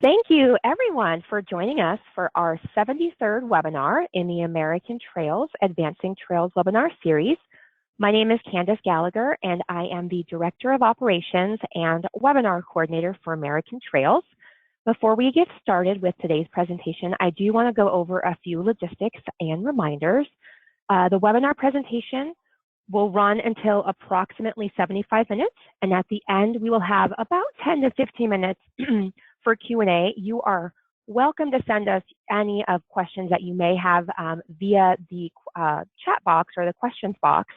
Thank you, everyone, for joining us for our 73rd webinar in the American Trails Advancing Trails webinar series. My name is Candace Gallagher, and I am the Director of Operations and Webinar Coordinator for American Trails. Before we get started with today's presentation, I do want to go over a few logistics and reminders. The webinar presentation will run until approximately 75 minutes, and at the end, we will have about 10 to 15 minutes for Q&A. You are welcome to send us any of questions that you may have via the chat box or the questions box.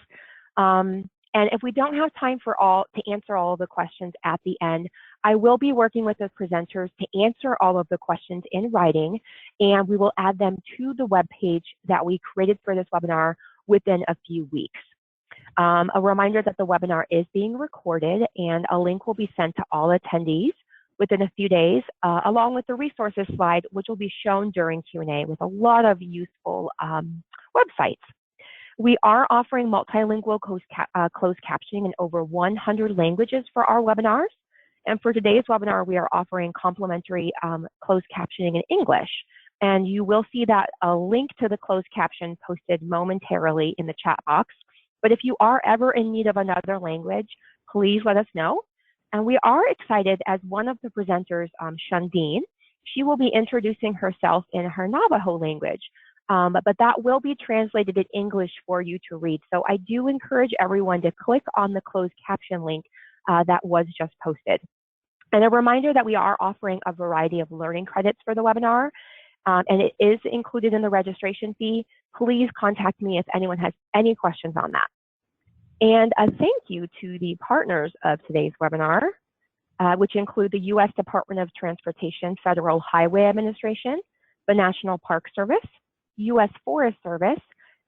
And if we don't have time to answer all of the questions at the end, I will be working with the presenters to answer all of the questions in writing, and we will add them to the webpage that we created for this webinar within a few weeks. A reminder that the webinar is being recorded, and a link will be sent to all attendees within a few days, along with the resources slide, which will be shown during Q&A with a lot of useful websites. We are offering multilingual closed captioning in over 100 languages for our webinars. And for today's webinar, we are offering complimentary closed captioning in English. And you will see that a link to the closed caption posted momentarily in the chat box. But if you are ever in need of another language, please let us know. And we are excited as one of the presenters, Shundeen, she will be introducing herself in her Navajo language. But that will be translated in English for you to read. So I do encourage everyone to click on the closed caption link that was just posted. And a reminder that we are offering a variety of learning credits for the webinar, and it is included in the registration fee. Please contact me if anyone has any questions on that. And a thank you to the partners of today's webinar, which include the U.S. Department of Transportation Federal Highway Administration, the National Park Service, U.S. Forest Service,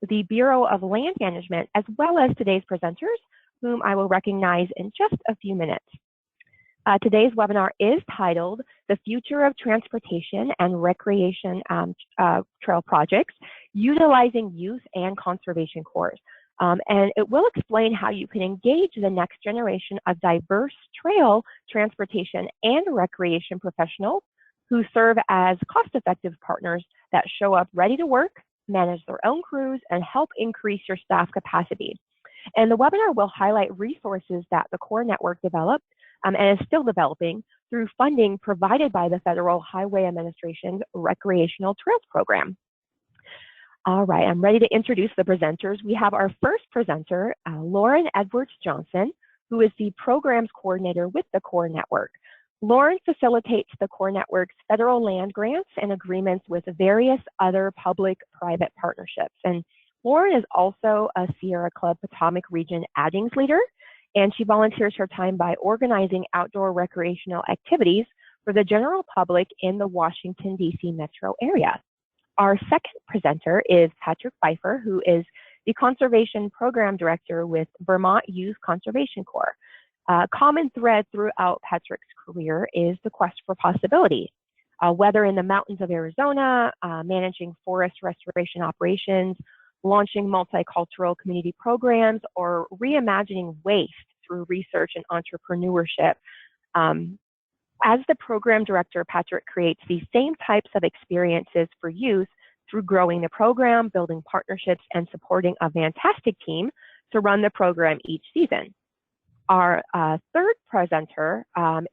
the Bureau of Land Management, as well as today's presenters, whom I will recognize in just a few minutes. Today's webinar is titled The Future of Transportation and Recreation Trail Projects, Utilizing Youth and Conservation Corps. And it will explain how you can engage the next generation of diverse trail transportation and recreation professionals who serve as cost-effective partners that show up ready to work, manage their own crews, and help increase your staff capacity. And the webinar will highlight resources that the Corps Network developed and is still developing through funding provided by the Federal Highway Administration's Recreational Trails Program. All right, I'm ready to introduce the presenters. We have our first presenter, Lauren Edwards-Johnson, who is the Programs Coordinator with the Corps Network. Lauren facilitates the Corps Network's federal land grants and agreements with various other public-private partnerships. And Lauren is also a Sierra Club Potomac Region Addings leader, and she volunteers her time by organizing outdoor recreational activities for the general public in the Washington, D.C. metro area. Our second presenter is Patrick Pfeiffer, who is the Conservation Program Director with Vermont Youth Conservation Corps. A common thread throughout Patrick's career is the quest for possibility, whether in the mountains of Arizona, managing forest restoration operations, launching multicultural community programs, or reimagining waste through research and entrepreneurship. As the program director, Patrick creates these same types of experiences for youth through growing the program, building partnerships, and supporting a fantastic team to run the program each season. Our third presenter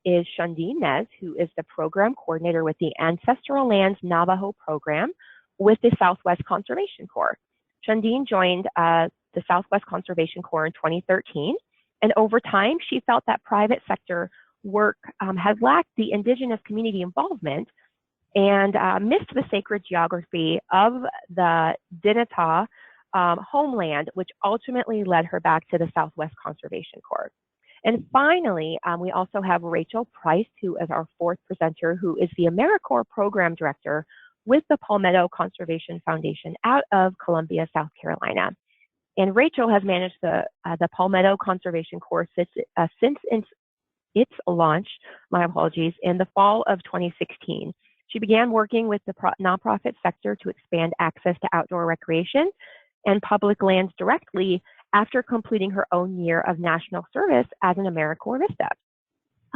is Shundeen Nez, who is the program coordinator with the Ancestral Lands Navajo program with the Southwest Conservation Corps. Shundeen joined the Southwest Conservation Corps in 2013, and over time, she felt that private sector work has lacked the indigenous community involvement and missed the sacred geography of the Dinétah homeland, which ultimately led her back to the Southwest Conservation Corps. And finally, we also have Rachel Price, who is our fourth presenter, who is the AmeriCorps Program Director with the Palmetto Conservation Foundation out of Columbia, South Carolina. And Rachel has managed the Palmetto Conservation Corps since its launch, my apologies, in the fall of 2016. She began working with the nonprofit sector to expand access to outdoor recreation and public lands directly after completing her own year of national service as an AmeriCorps Vista.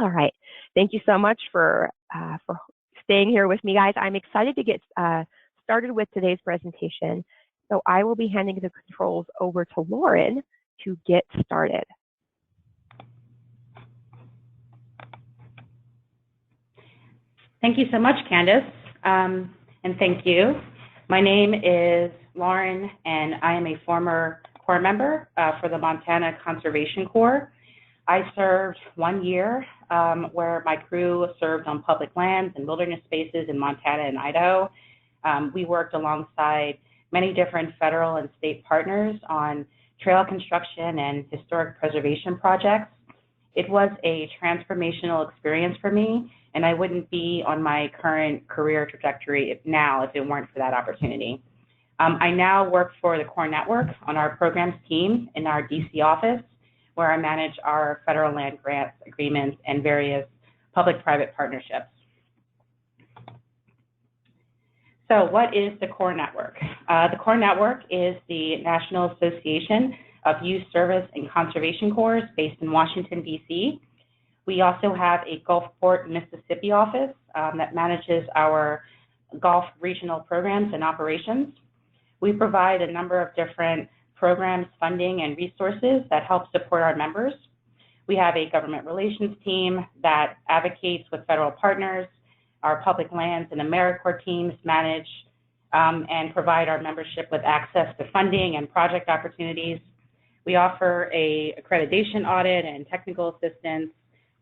All right, thank you so much for staying here with me, guys. I'm excited to get started with today's presentation. So I will be handing the controls over to Lauren to get started. Thank you so much, Candace, and thank you. My name is Lauren, and I am a former Corps member for the Montana Conservation Corps. I served 1 year where my crew served on public lands and wilderness spaces in Montana and Idaho. We worked alongside many different federal and state partners on trail construction and historic preservation projects. It was a transformational experience for me, and I wouldn't be on my current career trajectory now if it weren't for that opportunity. I now work for the Corps Network on our programs team in our DC office, where I manage our federal land grants, agreements, and various public-private partnerships. So what is the Corps Network? The Corps Network is the National Association of Youth Service and Conservation Corps based in Washington, D.C. We also have a Gulfport, Mississippi office that manages our Gulf regional programs and operations. We provide a number of different programs, funding, and resources that help support our members. We have a government relations team that advocates with federal partners. Our public lands and AmeriCorps teams manage and provide our membership with access to funding and project opportunities. We offer a accreditation audit and technical assistance,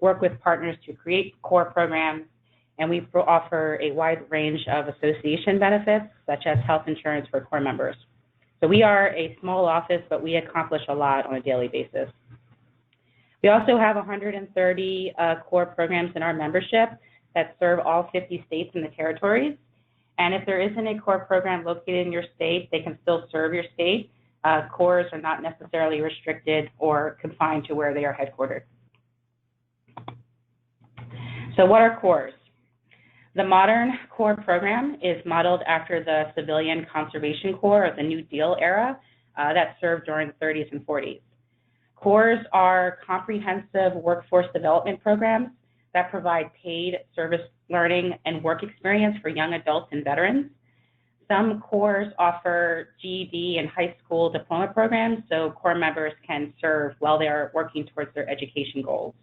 work with partners to create core programs, and we offer a wide range of association benefits, such as health insurance for Corps members. So we are a small office, but we accomplish a lot on a daily basis. We also have 130 core programs in our membership that serve all 50 states and the territories. And if there isn't a core program located in your state, they can still serve your state. Corps are not necessarily restricted or confined to where they are headquartered. So what are Corps? The modern Corps program is modeled after the civilian conservation corps of the New Deal era that served during the 30s and 40s. Corps are comprehensive workforce development programs that provide paid service learning and work experience for young adults and veterans. Some Corps offer GED and high school diploma programs, so Corps members can serve while they are working towards their education goals.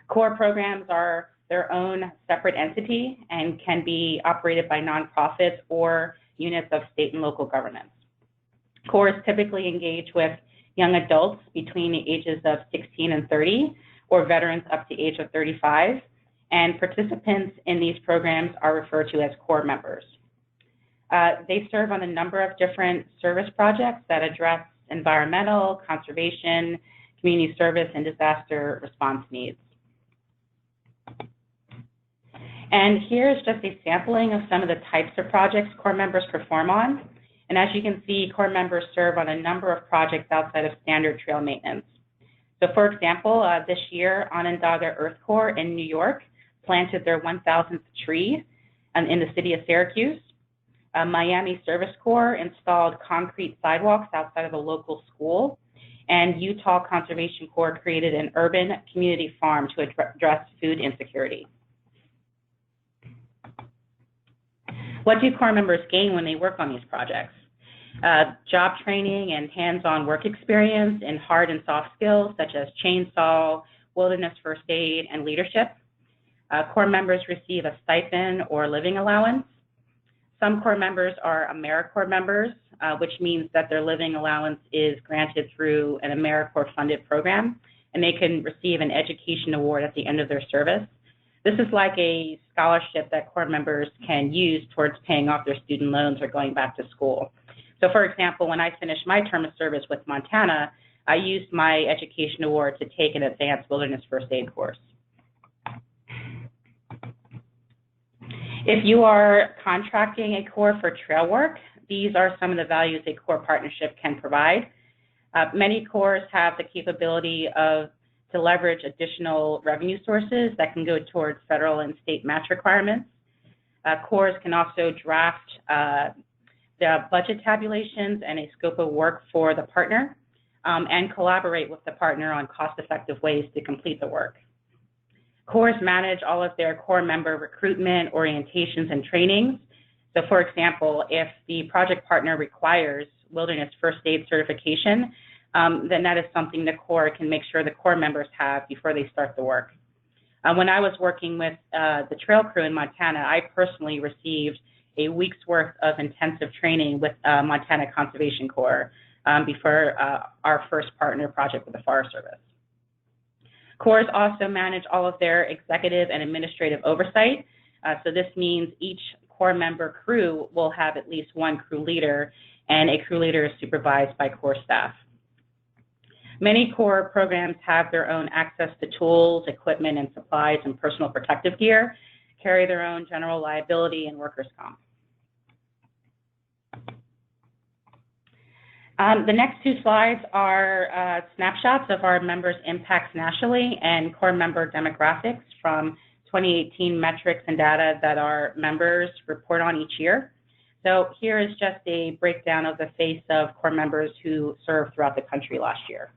Corps programs are their own separate entity and can be operated by nonprofits or units of state and local governments. Corps typically engage with young adults between the ages of 16 and 30, or veterans up to the age of 35, and participants in these programs are referred to as Corps members. They serve on a number of different service projects that address environmental, conservation, community service, and disaster response needs. And here's just a sampling of some of the types of projects Corps members perform on. And as you can see, Corps members serve on a number of projects outside of standard trail maintenance. So for example, this year, Onondaga Earth Corps in New York planted their 1,000th tree in the city of Syracuse. Miami Service Corps installed concrete sidewalks outside of a local school. And Utah Conservation Corps created an urban community farm to address food insecurity. What do Corps members gain when they work on these projects? Job training and hands-on work experience in hard and soft skills such as chainsaw, wilderness first aid, and leadership. Corps members receive a stipend or living allowance. Some Corps members are AmeriCorps members, which means that their living allowance is granted through an AmeriCorps-funded program, and they can receive an education award at the end of their service. This is like a scholarship that Corps members can use towards paying off their student loans or going back to school. So for example, when I finished my term of service with Montana, I used my education award to take an advanced wilderness first aid course. If you are contracting a Corps for trail work, these are some of the values a Corps partnership can provide. Many Corps have the capability to leverage additional revenue sources that can go towards federal and state match requirements. Corps can also draft the budget tabulations and a scope of work for the partner and collaborate with the partner on cost-effective ways to complete the work. Corps manage all of their Corps member recruitment, orientations, and trainings. So for example, if the project partner requires wilderness first aid certification, then that is something the Corps can make sure the Corps members have before they start the work. When I was working with the trail crew in Montana, I personally received a week's worth of intensive training with Montana Conservation Corps before our first partner project with the Forest Service. Corps also manage all of their executive and administrative oversight. So this means each Corps member crew will have at least one crew leader, and a crew leader is supervised by Corps staff. Many Corps programs have their own access to tools, equipment, and supplies and personal protective gear, carry their own general liability and workers' comp. The next two slides are snapshots of our members' impacts nationally and Corps member demographics from 2018 metrics and data that our members report on each year. So here is just a breakdown of the face of Corps members who served throughout the country last year.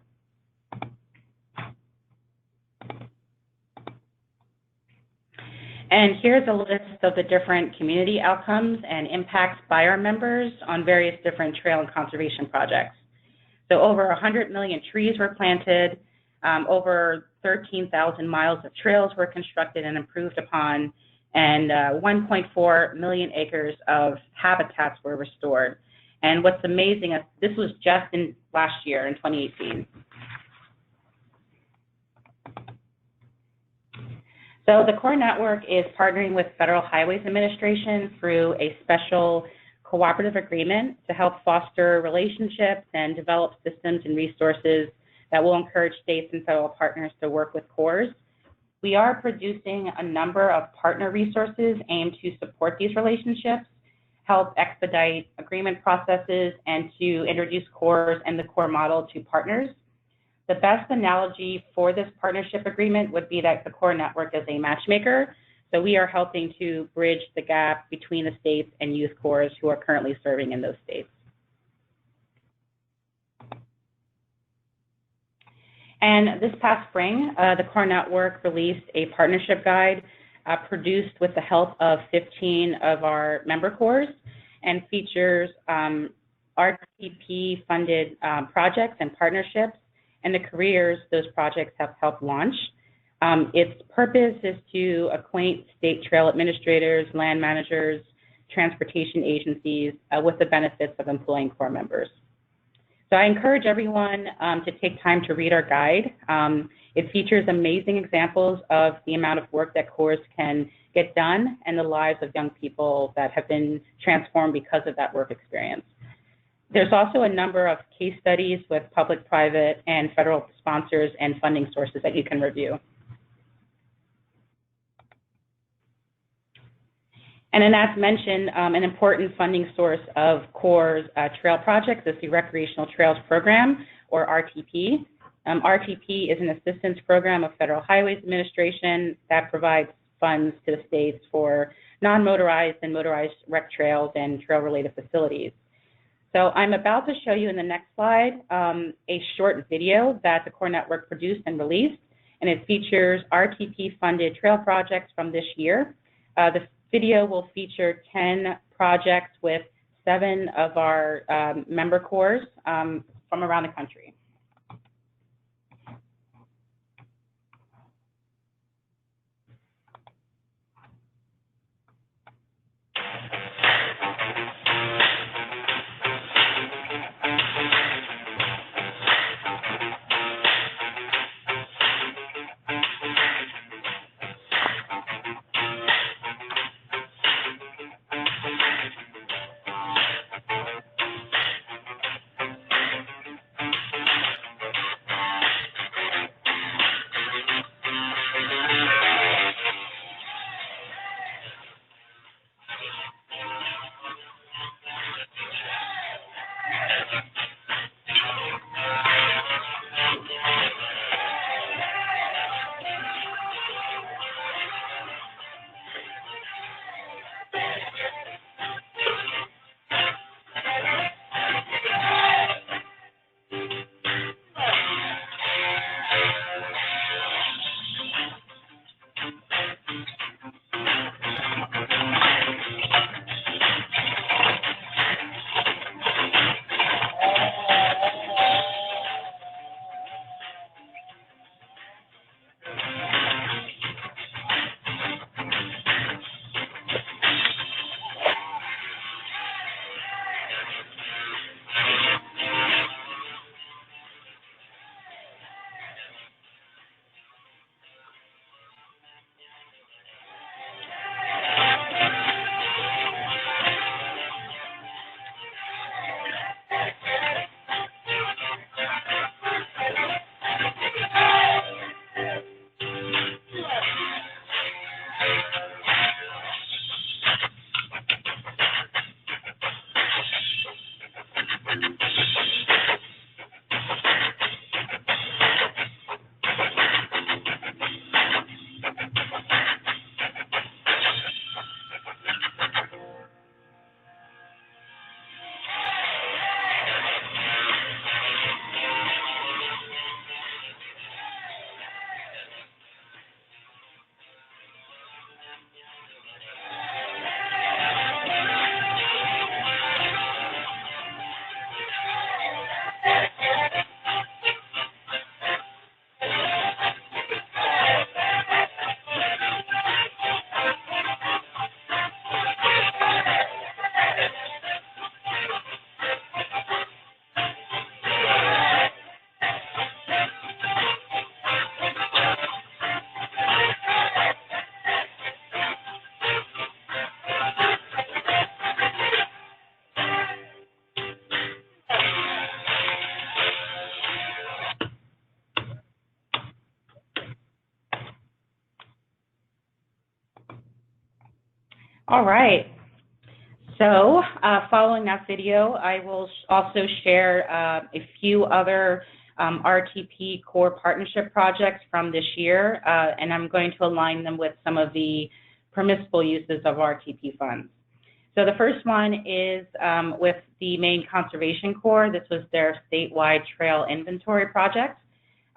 And here's a list of the different community outcomes and impacts by our members on various different trail and conservation projects. So over 100 million trees were planted, over 13,000 miles of trails were constructed and improved upon, and 1.4 million acres of habitats were restored. And what's amazing is this was just in last year, in 2018. So the Corps Network is partnering with Federal Highways Administration through a special cooperative agreement to help foster relationships and develop systems and resources that will encourage states and federal partners to work with Corps. We are producing a number of partner resources aimed to support these relationships, help expedite agreement processes, and to introduce Corps and the Corps model to partners. The best analogy for this partnership agreement would be that the Corps Network is a matchmaker. So we are helping to bridge the gap between the states and youth corps who are currently serving in those states. And this past spring, the Corps Network released a partnership guide produced with the help of 15 of our member corps and features RTP-funded projects and partnerships and the careers those projects have helped launch. Its purpose is to acquaint state trail administrators, land managers, transportation agencies with the benefits of employing Corps members. So I encourage everyone to take time to read our guide. It features amazing examples of the amount of work that Corps can get done and the lives of young people that have been transformed because of that work experience. There's also a number of case studies with public, private, and federal sponsors and funding sources that you can review. And then as mentioned, an important funding source of Corps' trail projects is the Recreational Trails Program, or RTP. RTP is an assistance program of Federal Highways Administration that provides funds to the states for non-motorized and motorized rec trails and trail-related facilities. So I'm about to show you in the next slide a short video that the Corps Network produced and released, and it features RTP-funded trail projects from this year. The video will feature 10 projects with 7 of our member corps from around the country. All right. So following that video, I will also share a few other RTP core partnership projects from this year, and I'm going to align them with some of the permissible uses of RTP funds. So the first one is with the Maine Conservation Corps. This was their statewide trail inventory project.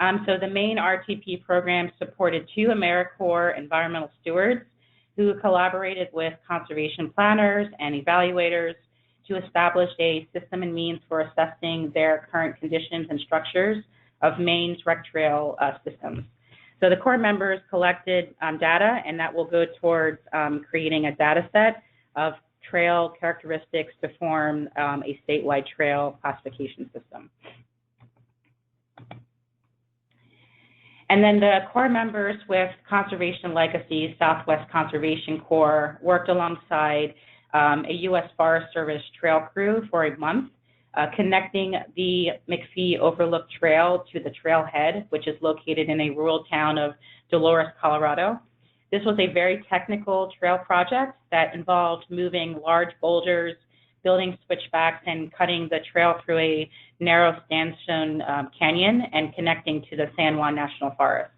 So the Maine RTP program supported 2 AmeriCorps environmental stewards who collaborated with conservation planners and evaluators to establish a system and means for assessing their current conditions and structures of Maine's rec trail systems. So the Corps members collected data, and that will go towards creating a data set of trail characteristics to form a statewide trail classification system. And then the Corps members with Conservation Legacy, Southwest Conservation Corps, worked alongside a U.S. Forest Service trail crew for a month, connecting the McPhee Overlook Trail to the trailhead, which is located in a rural town of Dolores, Colorado. This was a very technical trail project that involved moving large boulders, building switchbacks, and cutting the trail through a narrow sandstone canyon and connecting to the San Juan National Forest.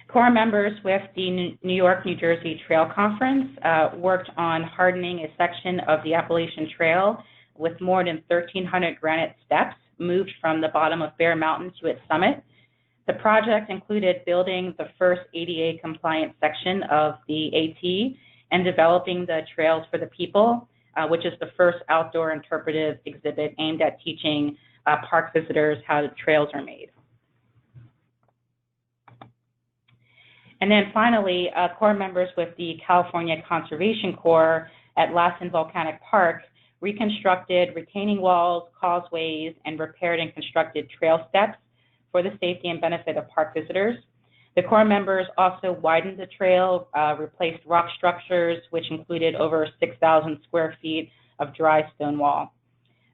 Corps members with the New York-New Jersey Trail Conference worked on hardening a section of the Appalachian Trail with more than 1,300 granite steps moved from the bottom of Bear Mountain to its summit. The project included building the first ADA-compliant section of the AT and developing the Trails for the People, which is the first outdoor interpretive exhibit aimed at teaching park visitors how the trails are made. And then finally, Corps members with the California Conservation Corps at Lassen Volcanic Park reconstructed retaining walls, causeways, and repaired and constructed trail steps for the safety and benefit of park visitors. The Corps members also widened the trail, replaced rock structures, which included over 6,000 square feet of dry stone wall.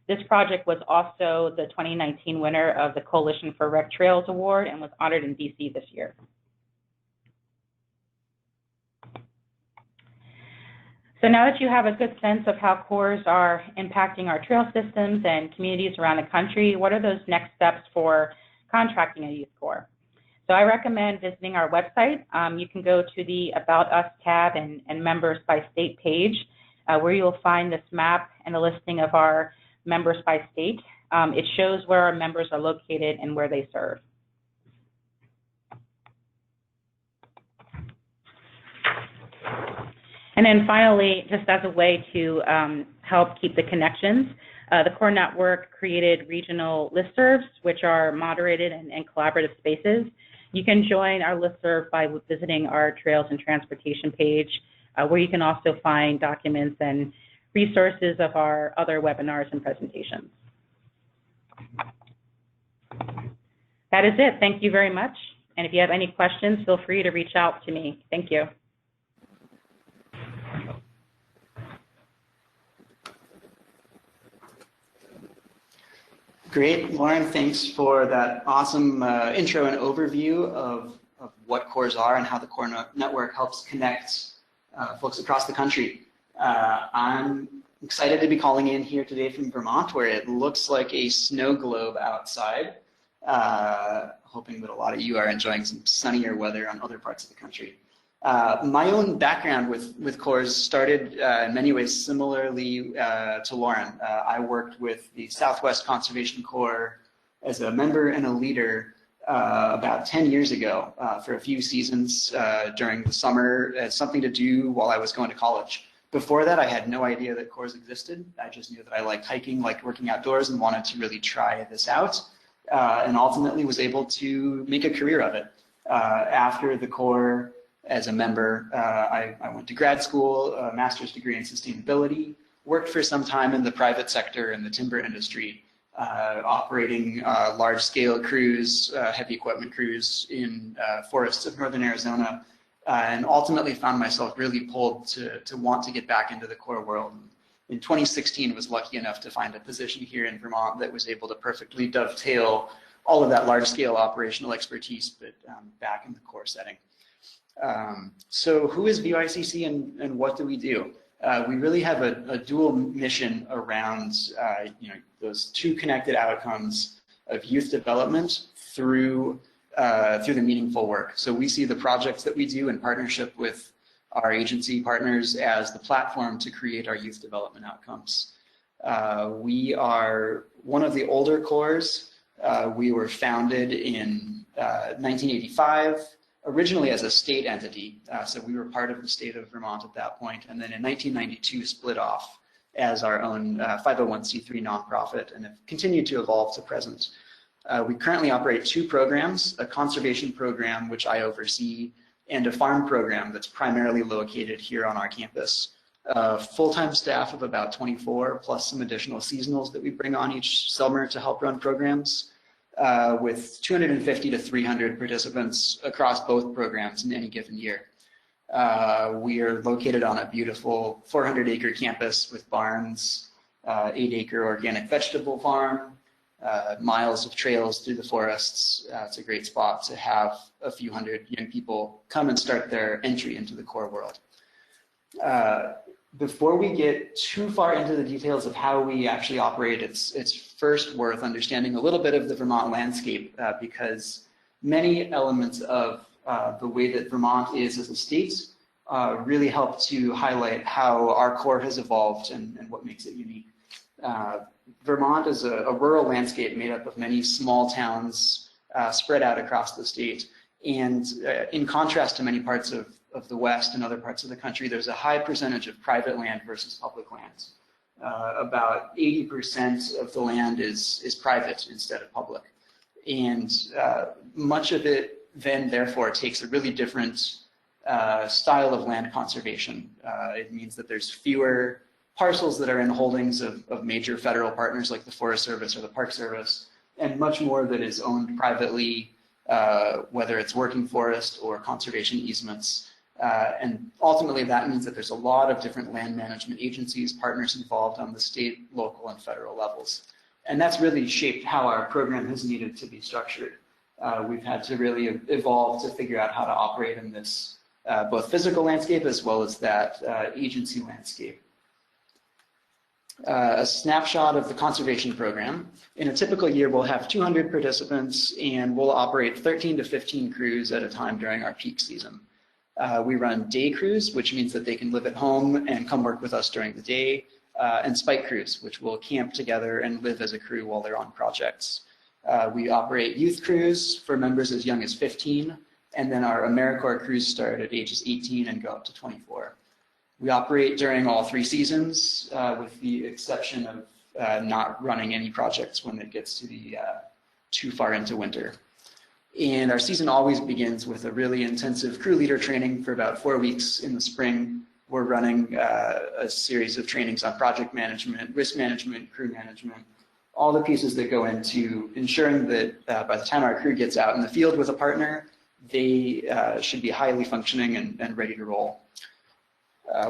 This project was also the 2019 winner of the Coalition for Rec Trails Award and was honored in DC this year. So now that you have a good sense of how Corps are impacting our trail systems and communities around the country, what are those next steps for contracting a youth corps? So I recommend visiting our website. You can go to the About Us tab and Members by State page, where you'll find this map and a listing of our members by state. It shows where our members are located and where they serve. And then finally, just as a way to help keep the connections, the Corps Network created regional listservs, which are moderated and collaborative spaces. You can join our listserv by visiting our Trails and Transportation page, where you can also find documents and resources of our other webinars and presentations. That is it. Thank you very much. And if you have any questions, feel free to reach out to me. Thank you. Great, Lauren, thanks for that awesome intro and overview of what Corps are and how the Corps Network helps connect folks across the country. I'm excited to be calling in here today from Vermont, where it looks like a snow globe outside. Hoping that a lot of you are enjoying some sunnier weather on other parts of the country. My own background with Corps started in many ways similarly to Lauren. I worked with the Southwest Conservation Corps as a member and a leader about 10 years ago for a few seasons during the summer as something to do while I was going to college. Before that, I had no idea that Corps existed. I just knew that I liked hiking, liked working outdoors, and wanted to really try this out, and ultimately was able to make a career of it. After the Corps, as a member, I went to grad school, a master's degree in sustainability, worked for some time in the private sector in the timber industry, operating large-scale crews, heavy equipment crews in forests of northern Arizona, and ultimately found myself really pulled to want to get back into the Corps world. In 2016, was lucky enough to find a position here in Vermont that was able to perfectly dovetail all of that large-scale operational expertise, but back in the Corps setting. So who is VYCC and what do we do? We really have a dual mission around those two connected outcomes of youth development through the meaningful work. So we see the projects that we do in partnership with our agency partners as the platform to create our youth development outcomes. We are one of the older corps. We were founded in 1985, originally as a state entity. So we were part of the state of Vermont at that point, and then in 1992 split off as our own 501c3 nonprofit and have continued to evolve to present. We currently operate two programs, a conservation program, which I oversee, and a farm program that's primarily located here on our campus. Full-time staff of about 24, plus some additional seasonals that we bring on each summer to help run programs, with 250 to 300 participants across both programs in any given year. We are located on a beautiful 400-acre campus with barns, 8-acre organic vegetable farm, miles of trails through the forests. It's a great spot to have a few hundred young people come and start their entry into the core world. Before we get too far into the details of how we actually operate, it's first worth understanding a little bit of the Vermont landscape because many elements of the way that Vermont is as a state really help to highlight how our core has evolved and what makes it unique. Vermont is a rural landscape made up of many small towns spread out across the state. And in contrast to many parts of the West and other parts of the country, there's a high percentage of private land versus public land. About 80% of the land is private instead of public. And much of it then, therefore, takes a really different style of land conservation. It means that there's fewer parcels that are in holdings of major federal partners like the Forest Service or the Park Service, and much more that is owned privately, whether it's working forest or conservation easements. And ultimately that means that there's a lot of different land management agencies, partners involved on the state, local, and federal levels. And that's really shaped how our program has needed to be structured. We've had to really evolve to figure out how to operate in this both physical landscape as well as that agency landscape. A snapshot of the conservation program. In a typical year, we'll have 200 participants and we'll operate 13 to 15 crews at a time during our peak season. We run day crews, which means that they can live at home and come work with us during the day, and spike crews, which will camp together and live as a crew while they're on projects. We operate youth crews for members as young as 15, and then our AmeriCorps crews start at ages 18 and go up to 24. We operate during all three seasons, with the exception of not running any projects when it gets to the too far into winter. And our season always begins with a really intensive crew leader training for about 4 weeks in the spring. We're running a series of trainings on project management, risk management, crew management, all the pieces that go into ensuring that by the time our crew gets out in the field with a partner, they should be highly functioning and ready to roll.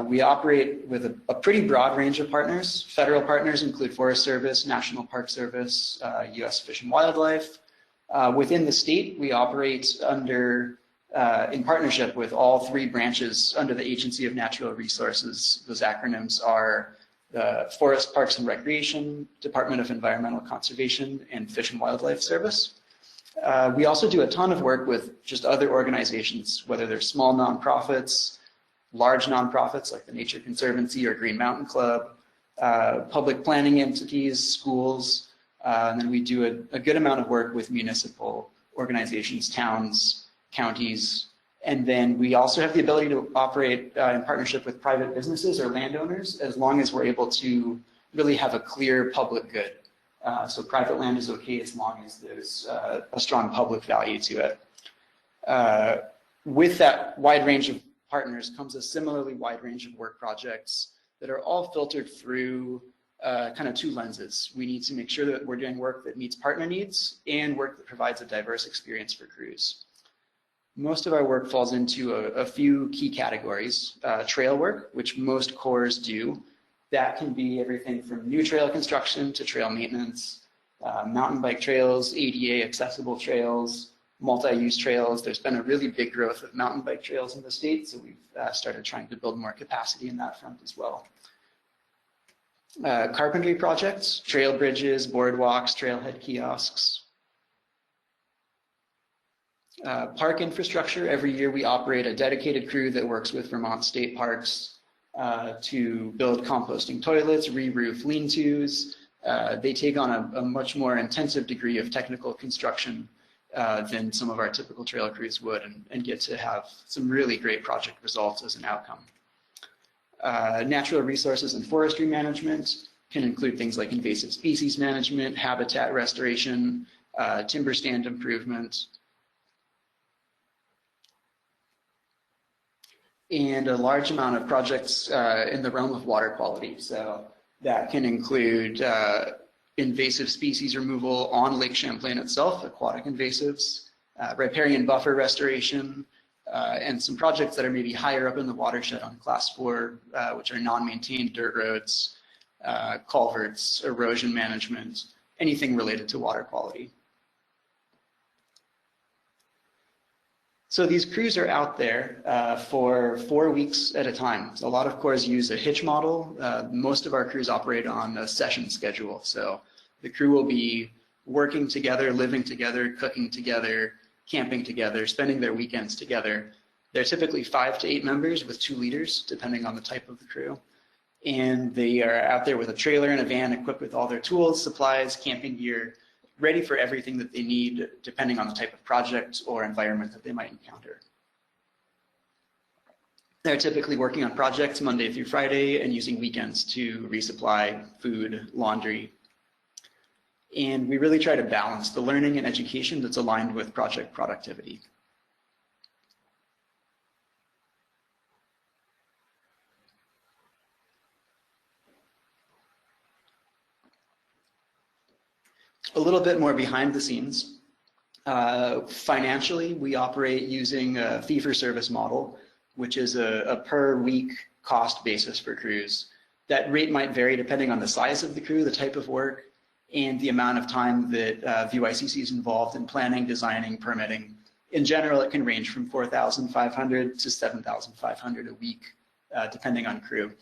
We operate with a pretty broad range of partners. Federal partners include Forest Service, National Park Service, U.S. Fish and Wildlife. Within the state, we operate under, in partnership with all three branches under the Agency of Natural Resources. Those acronyms are the Forest, Parks and Recreation, Department of Environmental Conservation, and Fish and Wildlife Service. We also do a ton of work with just other organizations, whether they're small nonprofits, large nonprofits like the Nature Conservancy or Green Mountain Club, public planning entities, schools, and then we do a good amount of work with municipal organizations, towns, counties, and then we also have the ability to operate in partnership with private businesses or landowners as long as we're able to really have a clear public good. So private land is okay as long as there's a strong public value to it. With that wide range of partners comes a similarly wide range of work projects that are all filtered through kind of two lenses. We need to make sure that we're doing work that meets partner needs and work that provides a diverse experience for crews. Most of our work falls into a few key categories. Trail work, which most corps do. That can be everything from new trail construction to trail maintenance, mountain bike trails, ADA accessible trails, multi-use trails. There's been a really big growth of mountain bike trails in the state, so we've started trying to build more capacity in that front as well. Carpentry projects, trail bridges, boardwalks, trailhead kiosks. Park infrastructure, every year we operate a dedicated crew that works with Vermont State Parks to build composting toilets, re-roof lean-tos. They take on a much more intensive degree of technical construction than some of our typical trail crews would, and get to have some really great project results as an outcome. Natural resources and forestry management can include things like invasive species management, habitat restoration, timber stand improvement, and a large amount of projects in the realm of water quality. So that can include invasive species removal on Lake Champlain itself, aquatic invasives, riparian buffer restoration, and some projects that are maybe higher up in the watershed on Class 4, which are non-maintained dirt roads, culverts, erosion management, anything related to water quality. So these crews are out there for 4 weeks at a time. So a lot of Corps use a hitch model. Most of our crews operate on a session schedule. So the crew will be working together, living together, cooking together, camping together, spending their weekends together. They're typically 5 to 8 members with 2 leaders, depending on the type of the crew. And they are out there with a trailer and a van equipped with all their tools, supplies, camping gear, ready for everything that they need, depending on the type of project or environment that they might encounter. They're typically working on projects Monday through Friday and using weekends to resupply food, laundry. And we really try to balance the learning and education that's aligned with project productivity. A little bit more behind the scenes. Financially, we operate using a fee-for-service model, which is a per-week cost basis for crews. That rate might vary depending on the size of the crew, the type of work, and the amount of time that VYCC is involved in planning, designing, permitting. In general, it can range from $4,500 to $7,500 a week, depending on crew.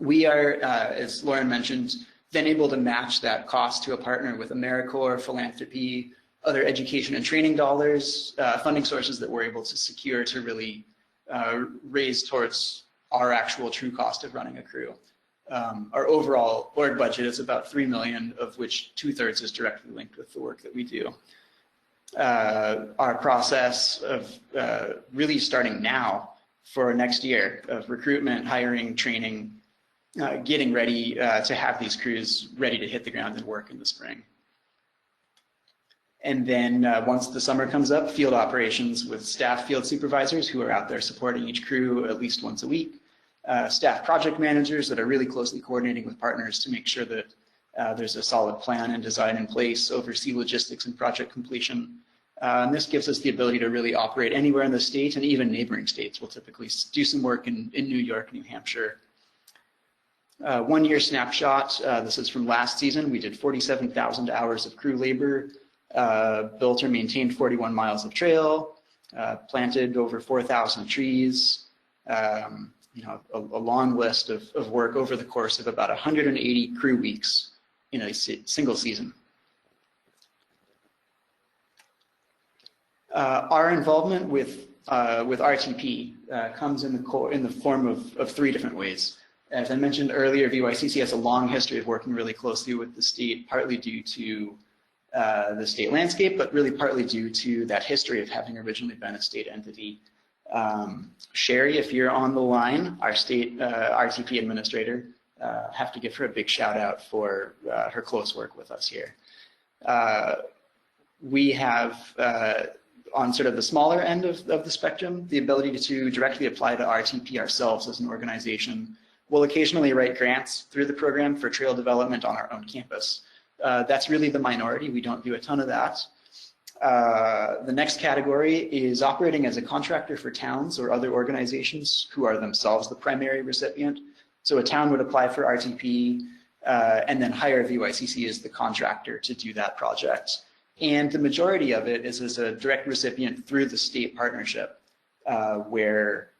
We are, as Lauren mentioned, then able to match that cost to a partner with AmeriCorps, philanthropy, other education and training dollars, funding sources that we're able to secure to really raise towards our actual true cost of running a crew. Our overall org budget is about $3 million, of which 2/3 is directly linked with the work that we do. Our process of really starting now for next year of recruitment, hiring, training, getting ready to have these crews ready to hit the ground and work in the spring. And then once the summer comes up, field operations with staff field supervisors who are out there supporting each crew at least once a week, staff project managers that are really closely coordinating with partners to make sure that there's a solid plan and design in place, oversee logistics and project completion. And this gives us the ability to really operate anywhere in the state, and even neighboring states. We'll typically do some work in New York, New Hampshire. 1 year snapshot, this is from last season. We did 47,000 hours of crew labor, built or maintained 41 miles of trail, planted over 4,000 trees, you know, a long list of work over the course of about 180 crew weeks in a single season. Our involvement with RTP comes in the form of 3 different ways. As I mentioned earlier, VYCC has a long history of working really closely with the state, partly due to the state landscape, but really partly due to that history of having originally been a state entity. Sherry, if you're on the line, our state RTP administrator, have to give her a big shout out for her close work with us here. We have, on sort of the smaller end of the spectrum, the ability to directly apply to RTP ourselves as an organization. We'll occasionally write grants through the program for trail development on our own campus. That's really the minority. We don't do a ton of that. The next category is operating as a contractor for towns or other organizations who are themselves the primary recipient. So a town would apply for RTP and then hire VYCC as the contractor to do that project. And the majority of it is as a direct recipient through the state partnership, where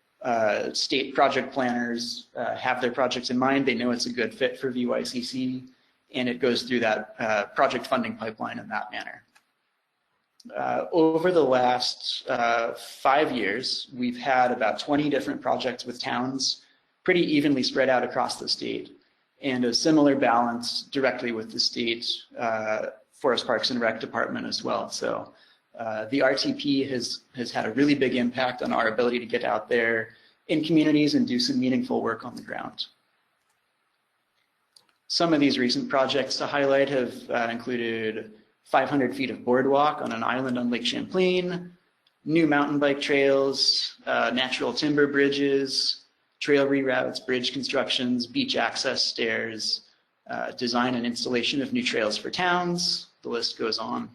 state project planners have their projects in mind. They know it's a good fit for VYCC, and it goes through that project funding pipeline in that manner. Over the last 5 years, we've had about 20 different projects with towns, pretty evenly spread out across the state, and a similar balance directly with the state Forest Parks and Rec department as well. So the RTP has had a really big impact on our ability to get out there in communities and do some meaningful work on the ground. Some of these recent projects to highlight have included 500 feet of boardwalk on an island on Lake Champlain, new mountain bike trails, natural timber bridges, trail reroutes, bridge constructions, beach access stairs, design and installation of new trails for towns. The list goes on.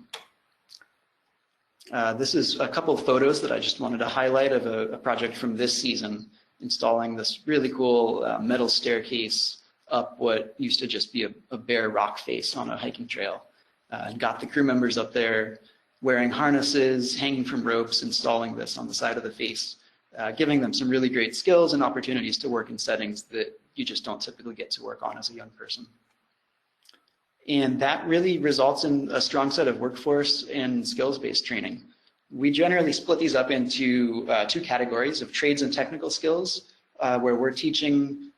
This is a couple of photos that I just wanted to highlight of a project from this season, installing this really cool metal staircase up what used to just be a bare rock face on a hiking trail. And got the crew members up there wearing harnesses, hanging from ropes, installing this on the side of the face, giving them some really great skills and opportunities to work in settings that you just don't typically get to work on as a young person. And that really results in a strong set of workforce and skills-based training. We generally split these up into 2 categories of trades and technical skills, where we're teaching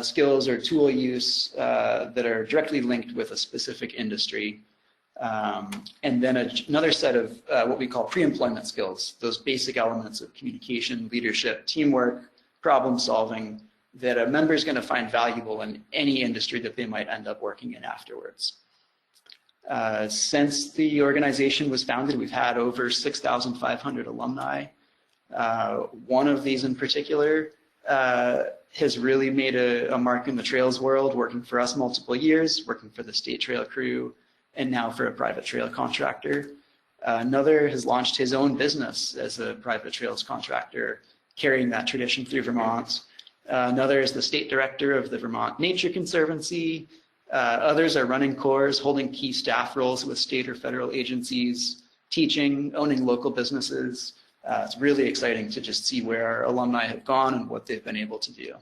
skills or tool use that are directly linked with a specific industry. And then another set of what we call pre-employment skills, those basic elements of communication, leadership, teamwork, problem solving that a member is going to find valuable in any industry that they might end up working in afterwards. Since the organization was founded, we've had over 6,500 alumni. One of these in particular has really made a mark in the trails world, working for us multiple years, working for the state trail crew, and now for a private trail contractor. Another has launched his own business as a private trails contractor, carrying that tradition through Vermont. Another is the state director of the Vermont Nature Conservancy. Others are running corps, holding key staff roles with state or federal agencies, teaching, owning local businesses. It's really exciting to just see where our alumni have gone and what they've been able to do.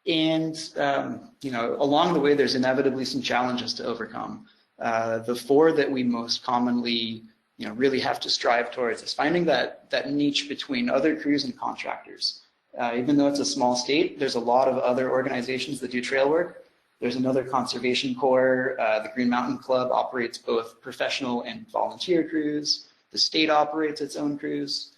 And along the way, there's inevitably some challenges to overcome. The 4 that we most commonly, really have to strive towards is finding that niche between other crews and contractors. Even though it's a small state, there's a lot of other organizations that do trail work. There's another conservation corps. The Green Mountain Club operates both professional and volunteer crews. The state operates its own crews.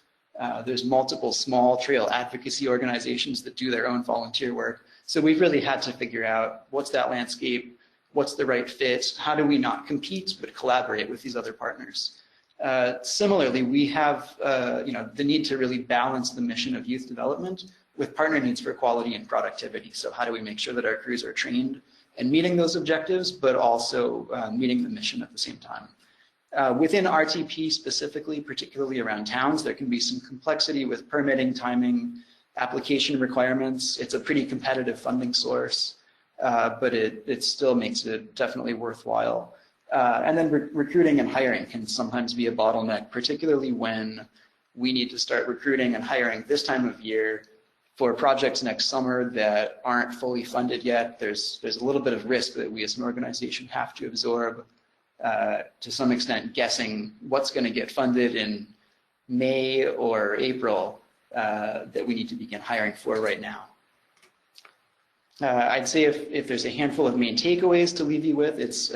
There's multiple small trail advocacy organizations that do their own volunteer work. So we've really had to figure out what's that landscape, what's the right fit, how do we not compete but collaborate with these other partners. Similarly, we have the need to really balance the mission of youth development with partner needs for quality and productivity. So how do we make sure that our crews are trained and meeting those objectives, but also meeting the mission at the same time. Within RTP specifically, particularly around towns, there can be some complexity with permitting, timing, application requirements. It's a pretty competitive funding source, but it still makes it definitely worthwhile. And then recruiting and hiring can sometimes be a bottleneck, particularly when we need to start recruiting and hiring this time of year for projects next summer that aren't fully funded yet. There's a little bit of risk that we as an organization have to absorb, to some extent, guessing what's going to get funded in May or April that we need to begin hiring for right now. I'd say if there's a handful of main takeaways to leave you with, it's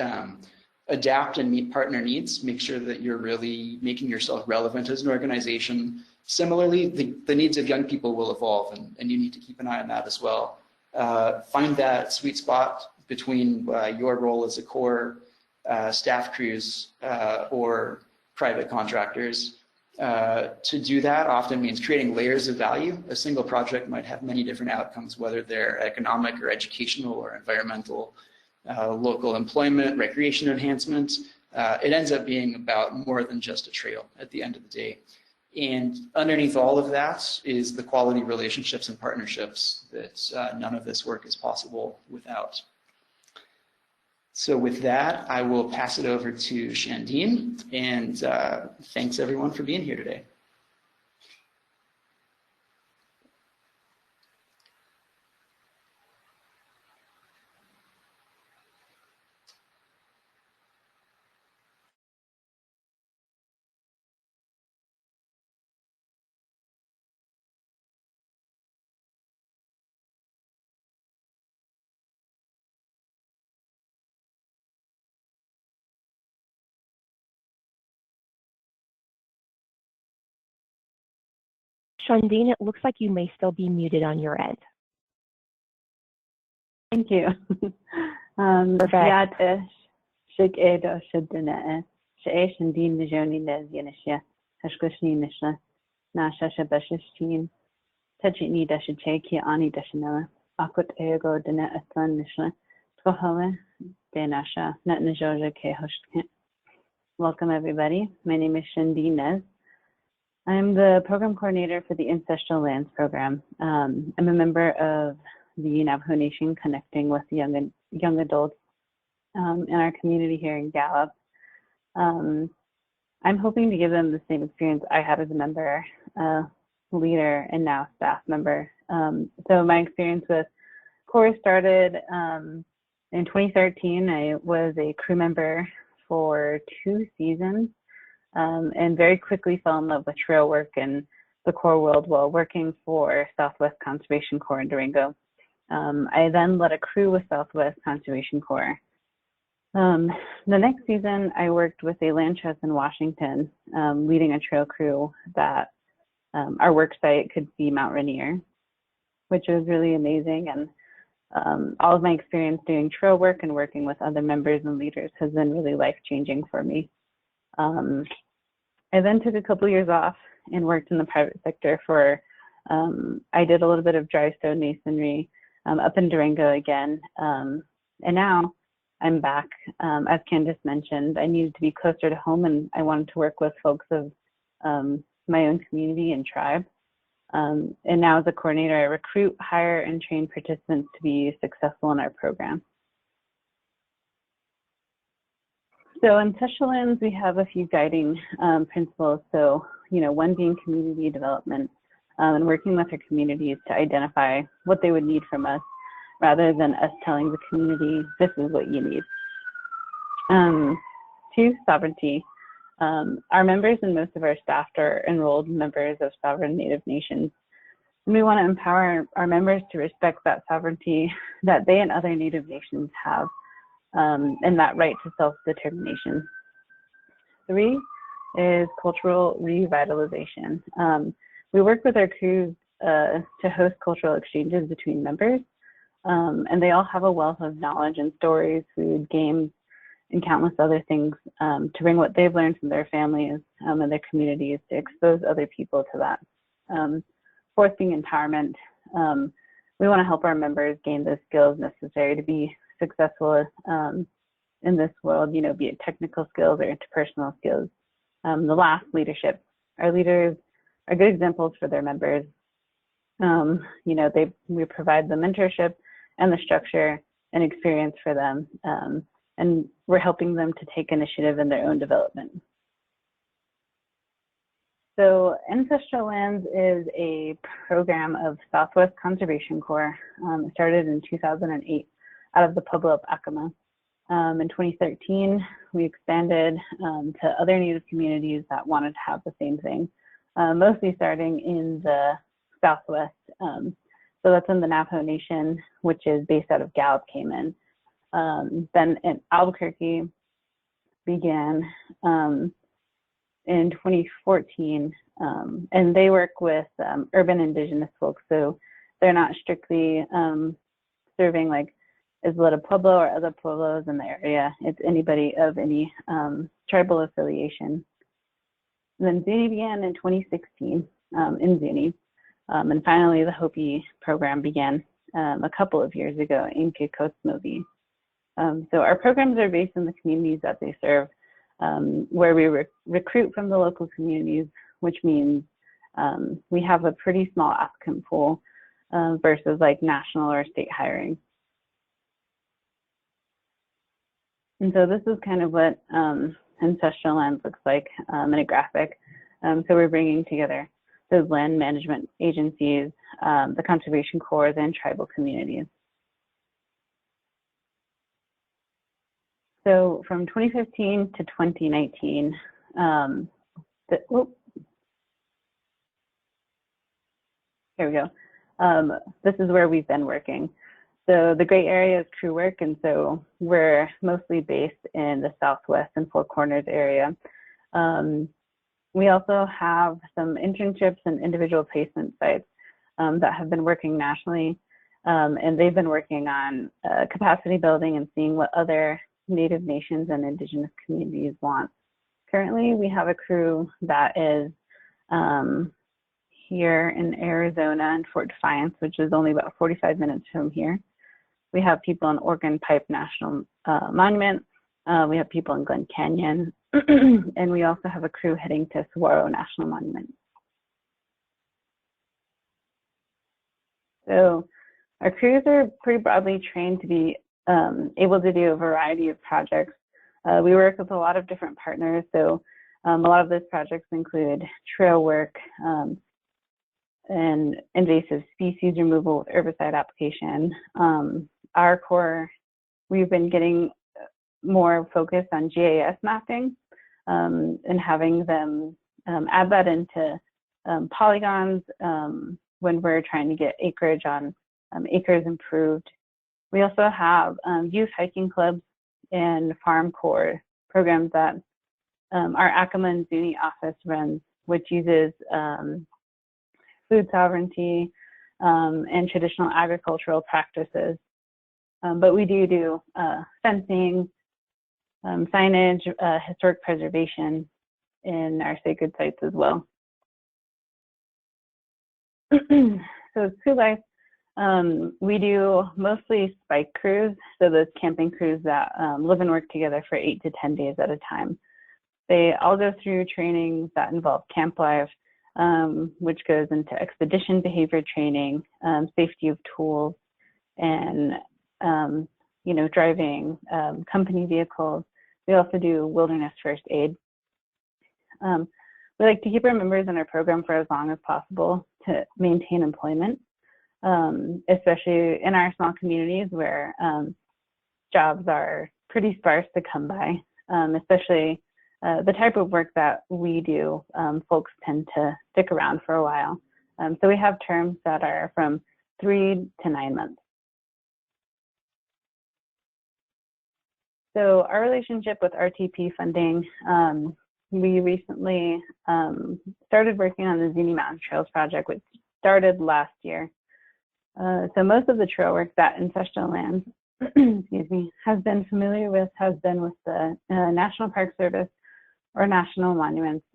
adapt and meet partner needs. Make sure that you're really making yourself relevant as an organization. Similarly, the needs of young people will evolve, and you need to keep an eye on that as well. Find that sweet spot between your role as a core, staff crews, or private contractors. To do that often means creating layers of value. A single project might have many different outcomes, whether they're economic or educational or environmental, local employment, recreation enhancement. It ends up being about more than just a trail at the end of the day. And underneath all of that is the quality relationships and partnerships that none of this work is possible without. So with that, I will pass it over to Shandine, and thanks everyone for being here today. Shandine, it looks like you may still be muted on your end. Thank you. Perfect. Shig Edo Shidina, Shash Dean the Joni Lesyanisha, Hashkushnishna, Nasha Bashishtin, Tajini Dashachaki, Ani Dashanella, Akut Ego Dina Atlan Nishna, Skohale, Denasha, Natnajoja K. Hushkin. Welcome, everybody. My name is Shandine Nez. I'm the program coordinator for the Ancestral Lands program. I'm a member of the Navajo Nation connecting with young adults in our community here in Gallup. I'm hoping to give them the same experience I had as a member, leader, and now staff member. So my experience with CORE started in 2013. I was a crew member for 2 seasons. And very quickly fell in love with trail work and the CORE world while working for Southwest Conservation Corps in Durango. I then led a crew with Southwest Conservation Corps. The next season, I worked with a land trust in Washington, leading a trail crew that our work site could be Mount Rainier, which was really amazing. And all of my experience doing trail work and working with other members and leaders has been really life-changing for me. I then took a couple years off and worked in the private sector for, I did a little bit of dry stone masonry up in Durango again. And now I'm back. As Candace mentioned, I needed to be closer to home and I wanted to work with folks of my own community and tribe. And now as a coordinator, I recruit, hire, and train participants to be successful in our program. So in Ancestral Lands, we have a few guiding principles. So, one being community development and working with our communities to identify what they would need from us rather than us telling the community, this is what you need. 2, sovereignty. Our members and most of our staff are enrolled members of sovereign Native nations. And we want to empower our members to respect that sovereignty that they and other Native nations have. And that right to self-determination. 3 is cultural revitalization. We work with our crews to host cultural exchanges between members, and they all have a wealth of knowledge and stories, food, games, and countless other things to bring what they've learned from their families and their communities to expose other people to that. 4th being empowerment. We want to help our members gain the skills necessary to be successful in this world, be it technical skills or interpersonal skills. The last, leadership. Our leaders are good examples for their members. We provide the mentorship and the structure and experience for them, and we're helping them to take initiative in their own development. So Ancestral Lands is a program of Southwest Conservation Corps. It started in 2008 out of the Pueblo of Acoma. In 2013, we expanded to other Native communities that wanted to have the same thing, mostly starting in the Southwest. So that's in the Navajo Nation, which is based out of Gallup, Cayman. Then in Albuquerque began in 2014, and they work with urban indigenous folks. So they're not strictly serving like Isleta Pueblo or other Pueblos in the area. It's anybody of any tribal affiliation. And then Zuni began in 2016 in Zuni. And finally, the Hopi program began a couple of years ago in Kikosmovi. So our programs are based in the communities that they serve, where we recruit from the local communities, which means we have a pretty small applicant pool versus like national or state hiring. And so this is kind of what ancestral lands looks like in a graphic. So we're bringing together those land management agencies, the conservation corps, and tribal communities. So from 2015 to 2019, here we go. This is where we've been working. So the gray area is crew work, and so we're mostly based in the Southwest and Four Corners area. We also have some internships and individual placement sites that have been working nationally, and they've been working on capacity building and seeing what other Native nations and Indigenous communities want. Currently, we have a crew that is here in Arizona in Fort Defiance, which is only about 45 minutes from here. We have people in Organ Pipe National Monument. We have people in Glen Canyon, and we also have a crew heading to Saguaro National Monument. So our crews are pretty broadly trained to be able to do a variety of projects. We work with a lot of different partners, so a lot of those projects include trail work and invasive species removal with herbicide application. Our Corps, we've been getting more focused on GIS mapping and having them add that into polygons when we're trying to get acreage on acres improved. We also have youth hiking clubs and farm corps programs that our Acoma and Zuni office runs, which uses food sovereignty and traditional agricultural practices. But we do fencing, signage, historic preservation in our sacred sites as well. So crew life, we do mostly spike crews, so those camping crews that live and work together for 8 to 10 days at a time. They all go through training that involve camp life, which goes into expedition behavior training, safety of tools, and driving company vehicles. We also do wilderness first aid. We like to keep our members in our program for as long as possible to maintain employment, especially in our small communities where jobs are pretty sparse to come by, especially the type of work that we do, folks tend to stick around for a while. So we have terms that are from 3 to 9 months. So our relationship with RTP funding, we recently started working on the Zuni Mountain Trails project, which started last year. So most of the trail work that Ancestral Lands, excuse me, has been familiar with has been with the National Park Service or national monuments,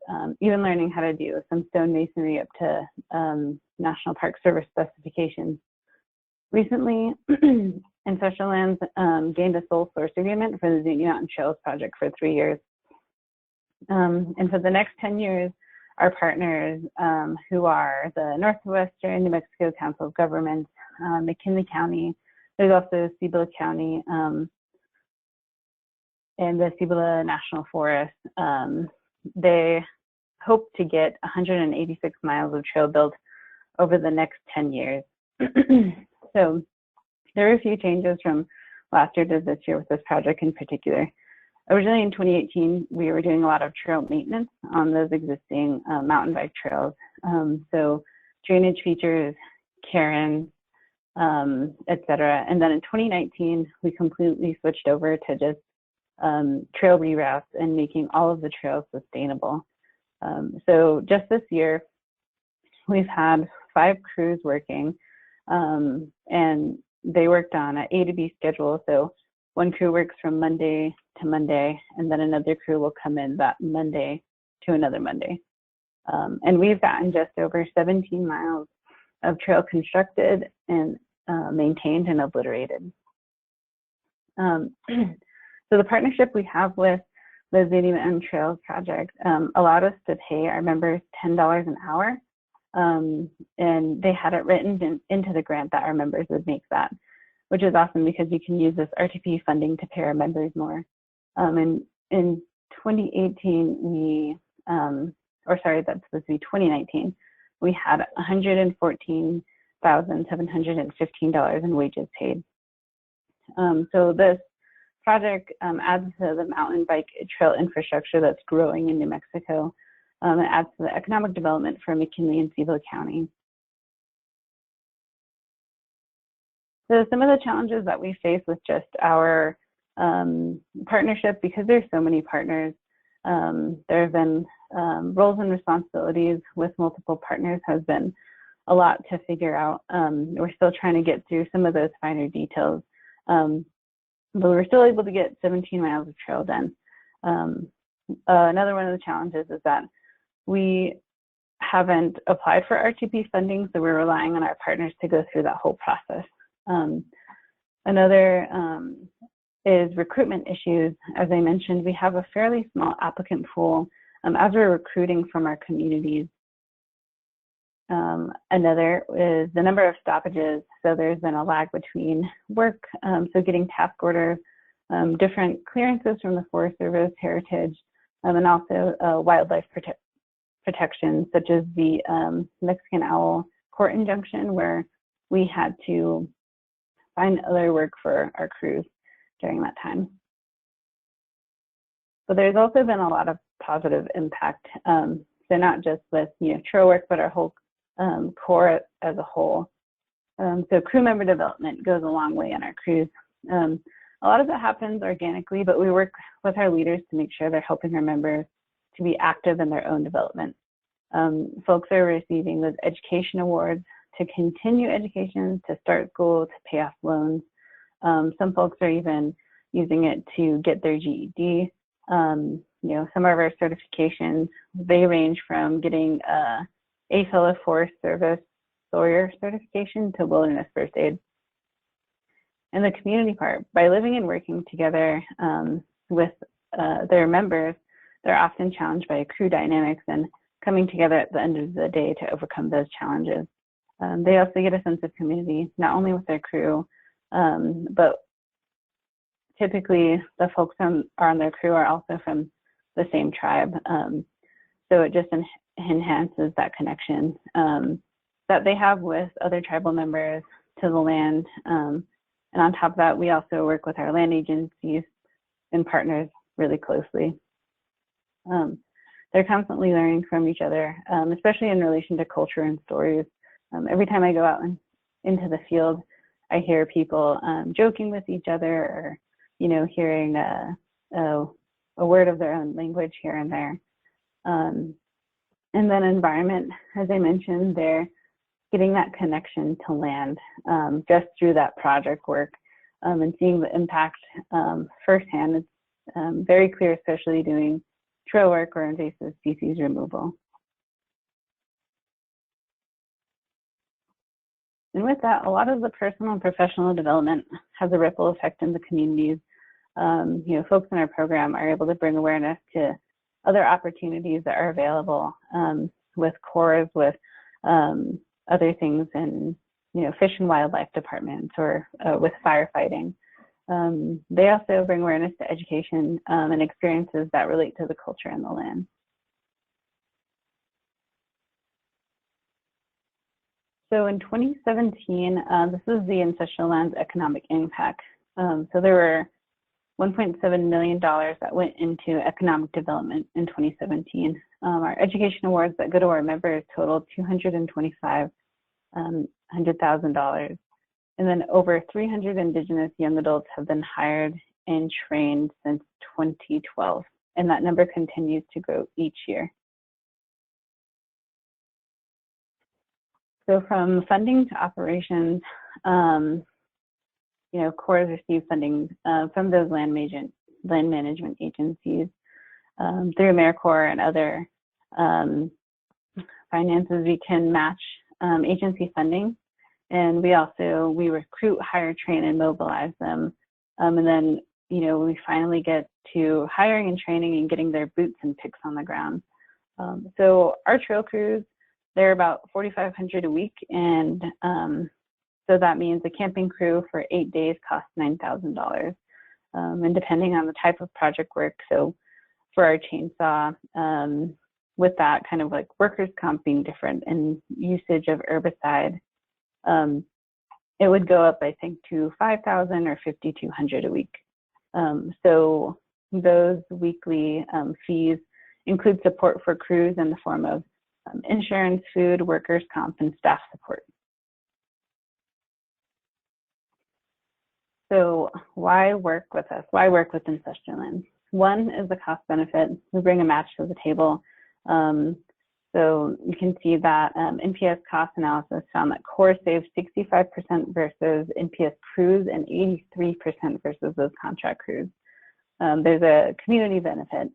even learning how to do some stone masonry up to National Park Service specifications. Recently, Ancestral Lands gained a sole source agreement for the Zuni Mountain Trails project for 3 years. And for the next 10 years, our partners, who are the Northwestern New Mexico Council of Governments, McKinley County, there's also Cibola County, and the Cibola National Forest, they hope to get 186 miles of trail built over the next 10 years. So there are a few changes from last year to this year with this project in particular. Originally in 2018, we were doing a lot of trail maintenance on those existing mountain bike trails. So drainage features, cairns, et cetera. And then in 2019, we completely switched over to just trail reroutes and making all of the trails sustainable. So just this year, we've had 5 crews working, and they worked on an A to B schedule. So one crew works from Monday to Monday, and then another crew will come in that Monday to another Monday. And we've gotten just over 17 miles of trail constructed and maintained and obliterated. So the partnership we have with the Zuni Mountain Trails project allowed us to pay our members $10 an hour. And they had it written into the grant that our members would make that, which is awesome because you can use this RTP funding to pay our members more. In 2018, that's supposed to be 2019, we had $114,715 in wages paid. So this project adds to the mountain bike trail infrastructure that's growing in New Mexico. It adds to the economic development for McKinley and Sevier County. So some of the challenges that we face with just our partnership, because there's so many partners, there have been roles and responsibilities with multiple partners has been a lot to figure out. We're still trying to get through some of those finer details, but we're still able to get 17 miles of trail done. Another one of the challenges is that we haven't applied for RTP funding, so we're relying on our partners to go through that whole process. Another is recruitment issues. As I mentioned, we have a fairly small applicant pool as we're recruiting from our communities. Another is the number of stoppages. So there's been a lag between work, so getting task orders, different clearances from the Forest Service, Heritage, and also wildlife protection, such as the Mexican owl court injunction, where we had to find other work for our crews during that time. But there's also been a lot of positive impact. So not just with trail work, but our whole Corps as a whole. So crew member development goes a long way in our crews. A lot of it happens organically, but we work with our leaders to make sure they're helping our members to be active in their own development. Folks are receiving those education awards to continue education, to start school, to pay off loans. Some folks are even using it to get their GED. Some of our certifications, they range from getting a fellow Forest Service Sawyer certification to wilderness first aid. And the community part, by living and working together with their members, they're often challenged by crew dynamics and coming together at the end of the day to overcome those challenges. They also get a sense of community, not only with their crew, but typically the folks who are on their crew are also from the same tribe. So it just enhances that connection that they have with other tribal members to the land. And on top of that, we also work with our land agencies and partners really closely. They're constantly learning from each other, especially in relation to culture and stories. Every time I go out into the field, I hear people joking with each other, or hearing a word of their own language here and there. And then environment, as I mentioned, they're getting that connection to land just through that project work and seeing the impact firsthand. It's very clear, especially doing trail work or invasive species removal. And with that, a lot of the personal and professional development has a ripple effect in the communities. Folks in our program are able to bring awareness to other opportunities that are available with Corps, with other things in, fish and wildlife departments, or with firefighting. They also bring awareness to education and experiences that relate to the culture and the land. So in 2017, this is the ancestral land's economic impact. So there were $1.7 million that went into economic development in 2017. Our education awards that go to our members totaled $225,000. And then over 300 Indigenous young adults have been hired and trained since 2012. And that number continues to grow each year. So from funding to operations, Corps receive funding from those land management agencies through AmeriCorps and other finances. We can match agency funding, and we recruit, hire, train, and mobilize them. And then we finally get to hiring and training and getting their boots and picks on the ground. So our trail crews, they're about $4,500 a week, and so that means a camping crew for 8 days costs $9,000. and depending on the type of project work. So for our chainsaw, with that kind of like workers' comp being different and usage of herbicide, it would go up, I think, to $5,000 or $5,200 a week. So those weekly fees include support for crews in the form of insurance, food, workers' comp, and staff support. So why work with us? Why work with Ancestral? One is the cost benefit. We bring a match to the table. So you can see that NPS cost analysis found that core saves 65% versus NPS crews and 83% versus those contract crews. There's a community benefit,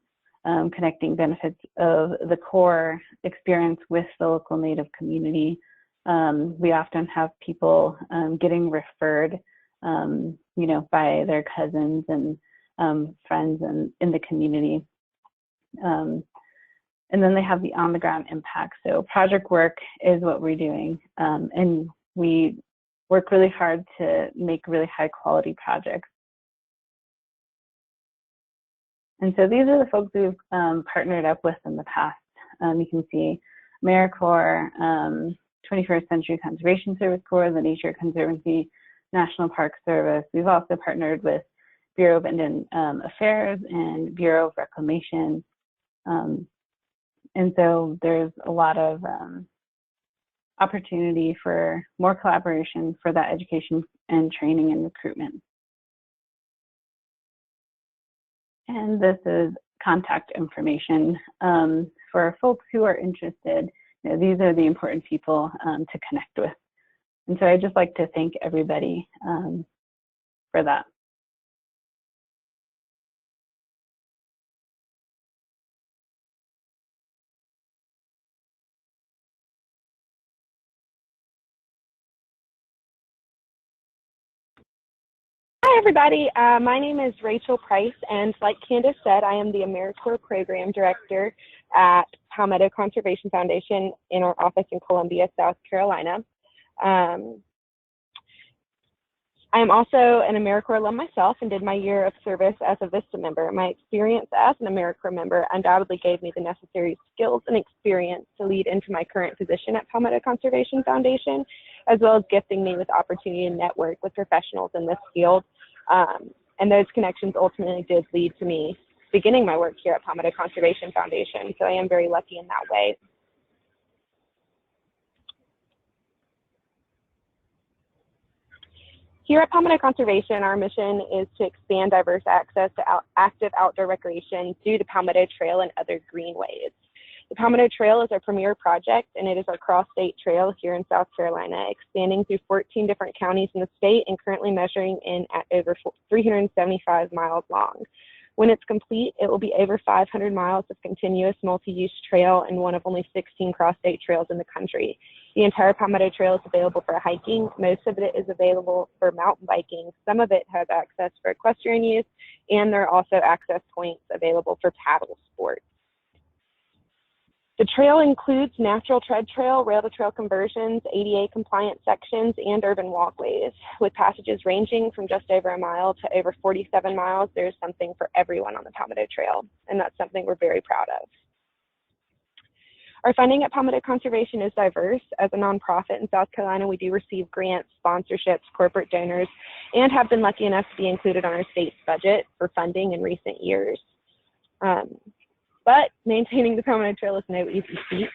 connecting benefits of the core experience with the local Native community. We often have people getting referred, by their cousins and friends in the community. And then they have the on-the-ground impact. So project work is what we're doing, and we work really hard to make really high-quality projects. And so these are the folks we've partnered up with in the past. You can see AmeriCorps, 21st Century Conservation Service Corps, the Nature Conservancy, National Park Service. We've also partnered with Bureau of Indian Affairs and Bureau of Reclamation. And so there's a lot of opportunity for more collaboration for that education and training and recruitment. And this is contact information for folks who are interested. These are the important people to connect with. And so I'd just like to thank everybody for that. Hi, everybody. My name is Rachel Price, and like Candace said, I am the AmeriCorps Program Director at Palmetto Conservation Foundation in our office in Columbia, South Carolina. I am also an AmeriCorps alum myself and did my year of service as a VISTA member. My experience as an AmeriCorps member undoubtedly gave me the necessary skills and experience to lead into my current position at Palmetto Conservation Foundation, as well as gifting me with opportunity to network with professionals in this field. And those connections ultimately did lead to me beginning my work here at Palmetto Conservation Foundation. So I am very lucky in that way. Here at Palmetto Conservation, our mission is to expand diverse access to active outdoor recreation through the Palmetto Trail and other greenways. The Palmetto Trail is our premier project, and it is our cross-state trail here in South Carolina, expanding through 14 different counties in the state and currently measuring in at over 375 miles long. When it's complete, it will be over 500 miles of continuous multi-use trail and one of only 16 cross-state trails in the country. The entire Palmetto Trail is available for hiking. Most of it is available for mountain biking. Some of it has access for equestrian use, and there are also access points available for paddle sports. The trail includes natural tread trail, rail-to-trail conversions, ADA compliant sections, and urban walkways. With passages ranging from just over a mile to over 47 miles, there's something for everyone on the Palmetto Trail, and that's something we're very proud of. Our funding at Palmetto Conservation is diverse. As a nonprofit in South Carolina, we do receive grants, sponsorships, corporate donors, and have been lucky enough to be included on our state's budget for funding in recent years. But maintaining the Palmetto Trail is no easy feat,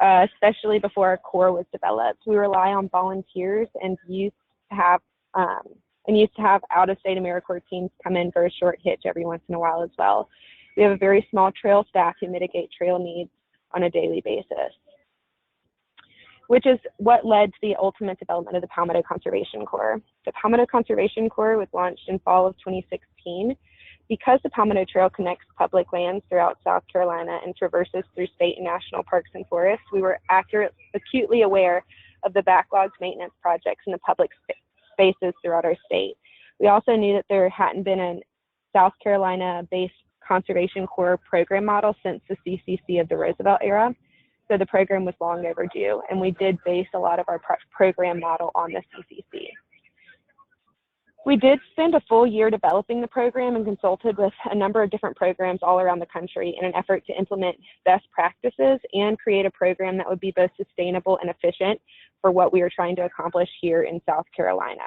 especially before our core was developed. We rely on volunteers and used to have out-of-state AmeriCorps teams come in for a short hitch every once in a while as well. We have a very small trail staff who mitigate trail needs on a daily basis, which is what led to the ultimate development of the Palmetto Conservation Corps. The Palmetto Conservation Corps was launched in fall of 2016. Because the Palmetto Trail connects public lands throughout South Carolina and traverses through state and national parks and forests, we were acutely aware of the backlogged maintenance projects in the public spaces throughout our state. We also knew that there hadn't been a South Carolina-based Conservation Corps program model since the CCC of the Roosevelt era, so the program was long overdue, and we did base a lot of our program model on the CCC. We did spend a full year developing the program and consulted with a number of different programs all around the country in an effort to implement best practices and create a program that would be both sustainable and efficient for what we are trying to accomplish here in South Carolina.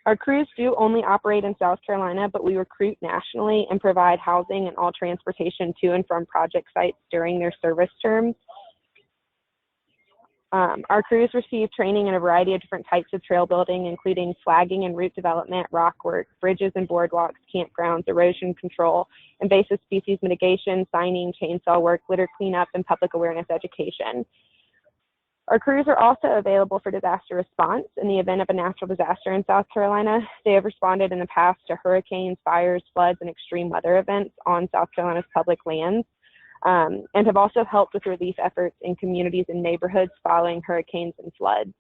Our crews do only operate in South Carolina, but we recruit nationally and provide housing and all transportation to and from project sites during their service terms. Our crews receive training in a variety of different types of trail building, including flagging and route development, rock work, bridges and boardwalks, campgrounds, erosion control, invasive species mitigation, signing, chainsaw work, litter cleanup, and public awareness education. Our crews are also available for disaster response in the event of a natural disaster in South Carolina. They have responded in the past to hurricanes, fires, floods, and extreme weather events on South Carolina's public lands. And have also helped with relief efforts in communities and neighborhoods following hurricanes and floods.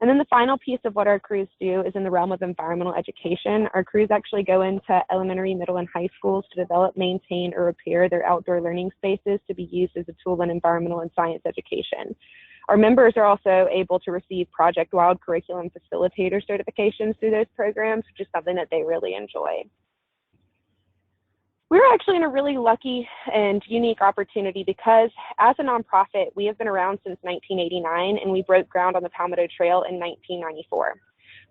And then the final piece of what our crews do is in the realm of environmental education. Our crews actually go into elementary, middle, and high schools to develop, maintain, or repair their outdoor learning spaces to be used as a tool in environmental and science education. Our members are also able to receive Project Wild curriculum facilitator certifications through those programs, which is something that they really enjoy. We're actually in a really lucky and unique opportunity because as a nonprofit, we have been around since 1989 and we broke ground on the Palmetto Trail in 1994.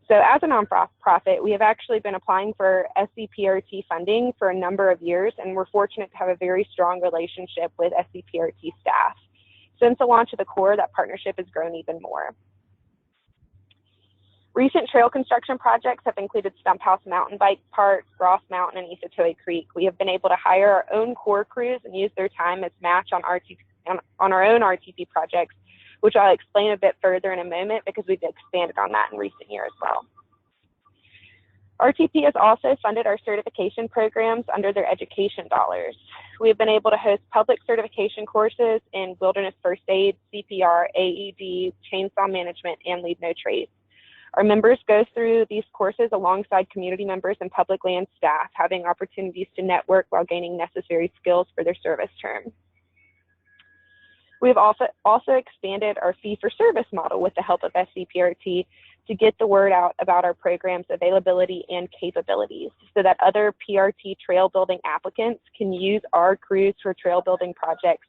So as a nonprofit, we have actually been applying for SCPRT funding for a number of years, and we're fortunate to have a very strong relationship with SCPRT staff. Since the launch of the Corps, that partnership has grown even more. Recent trail construction projects have included Stump House Mountain Bike Park, Ross Mountain, and Easatoy Creek. We have been able to hire our own Corps crews and use their time as match on our own RTP projects, which I'll explain a bit further in a moment because we've expanded on that in recent years as well. RTP has also funded our certification programs under their education dollars. We have been able to host public certification courses in wilderness first aid, CPR, AED, chainsaw management, and leave no trace. Our members go through these courses alongside community members and public land staff, having opportunities to network while gaining necessary skills for their service term. We've also expanded our fee-for-service model with the help of SCPRT to get the word out about our program's availability and capabilities so that other PRT trail building applicants can use our crews for trail building projects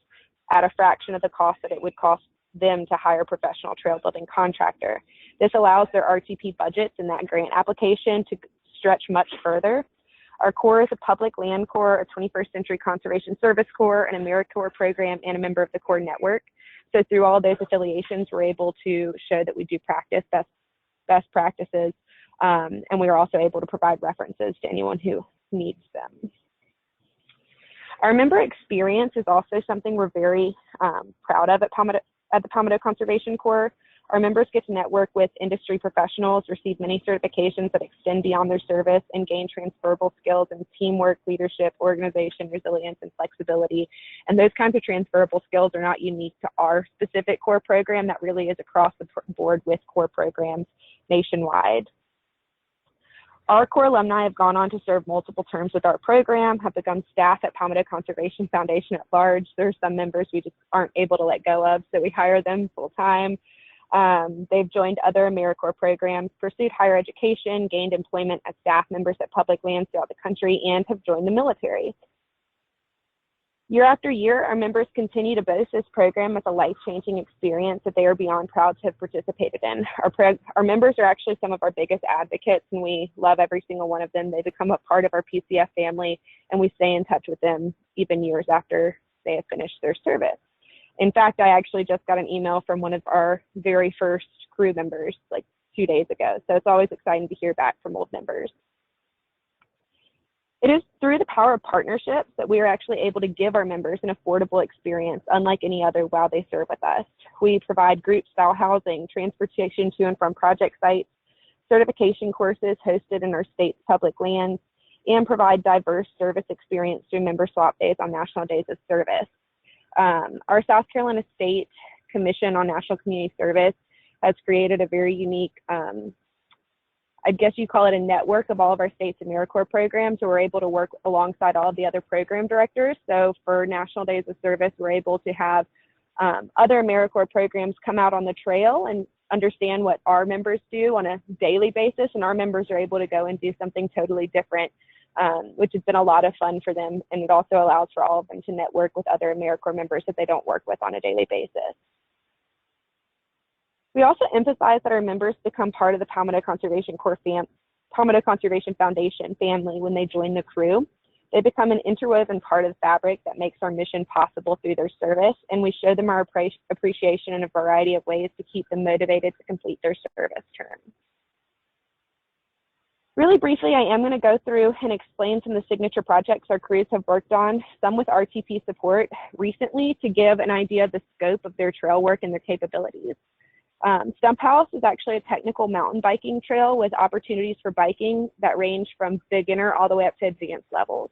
at a fraction of the cost that it would cost them to hire a professional trail building contractor. This allows their RTP budgets in that grant application to stretch much further. Our Corps is a public land corps, a 21st Century Conservation Service Corps, an AmeriCorps program, and a member of the Corps network. So through all those affiliations, we're able to show that we do practice best practices, and we are also able to provide references to anyone who needs them. Our member experience is also something we're very proud of at the Palmetto Conservation Corps. Our members get to network with industry professionals, receive many certifications that extend beyond their service, and gain transferable skills in teamwork, leadership, organization, resilience, and flexibility. And those kinds of transferable skills are not unique to our specific Corps program. That really is across the board with Corps programs nationwide. Our Corps alumni have gone on to serve multiple terms with our program, have become staff at Palmetto Conservation Foundation at large. There are some members we just aren't able to let go of, so we hire them full time. They've joined other AmeriCorps programs, pursued higher education, gained employment as staff members at public lands throughout the country, and have joined the military. Year after year, our members continue to boast this program with a life-changing experience that they are beyond proud to have participated in. Our members are actually some of our biggest advocates, and we love every single one of them. They become a part of our PCF family, and we stay in touch with them even years after they have finished their service. In fact, I actually just got an email from one of our very first crew members like 2 days ago. So it's always exciting to hear back from old members. It is through the power of partnerships that we are actually able to give our members an affordable experience unlike any other while they serve with us. We provide group-style housing, transportation to and from project sites, certification courses hosted in our state's public lands, and provide diverse service experience through member swap days on national days of service. Our South Carolina State Commission on National Community Service has created a very unique, I guess you call it a network of all of our state's AmeriCorps programs, so we're able to work alongside all of the other program directors. So for National Days of Service, we're able to have other AmeriCorps programs come out on the trail and understand what our members do on a daily basis, and our members are able to go and do something totally different, which has been a lot of fun for them, and it also allows for all of them to network with other AmeriCorps members that they don't work with on a daily basis. We also emphasize that our members become part of the Palmetto Conservation Foundation family when they join the crew. They become an interwoven part of the fabric that makes our mission possible through their service, and we show them our appreciation in a variety of ways to keep them motivated to complete their service term. Really briefly, I am going to go through and explain some of the signature projects our crews have worked on, some with RTP support recently, to give an idea of the scope of their trail work and their capabilities. Stump House is actually a technical mountain biking trail with opportunities for biking that range from beginner all the way up to advanced levels.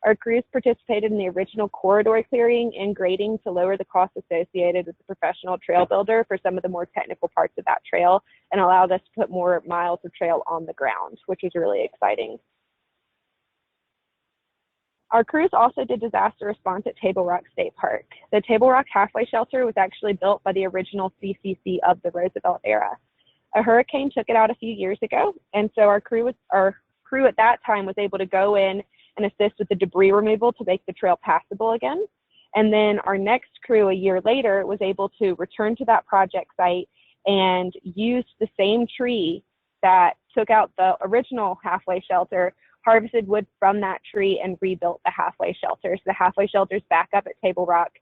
Our crews participated in the original corridor clearing and grading to lower the costs associated with the professional trail builder for some of the more technical parts of that trail, and allowed us to put more miles of trail on the ground, which was really exciting. Our crews also did disaster response at Table Rock State Park. The Table Rock halfway shelter was actually built by the original CCC of the Roosevelt era. A hurricane took it out a few years ago, and so our crew at that time was able to go in and assist with the debris removal to make the trail passable again. And then our next crew a year later was able to return to that project site and use the same tree that took out the original halfway shelter, harvested wood from that tree, and rebuilt the halfway shelter. So the halfway shelter's back up at Table Rock.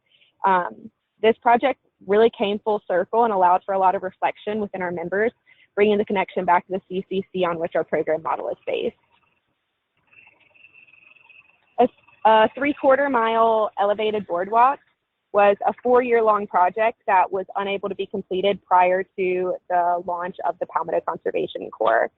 This project really came full circle and allowed for a lot of reflection within our members, bringing the connection back to the CCC on which our program model is based. A 3/4 mile elevated boardwalk was a 4-year-long project that was unable to be completed prior to the launch of the Palmetto Conservation Corps.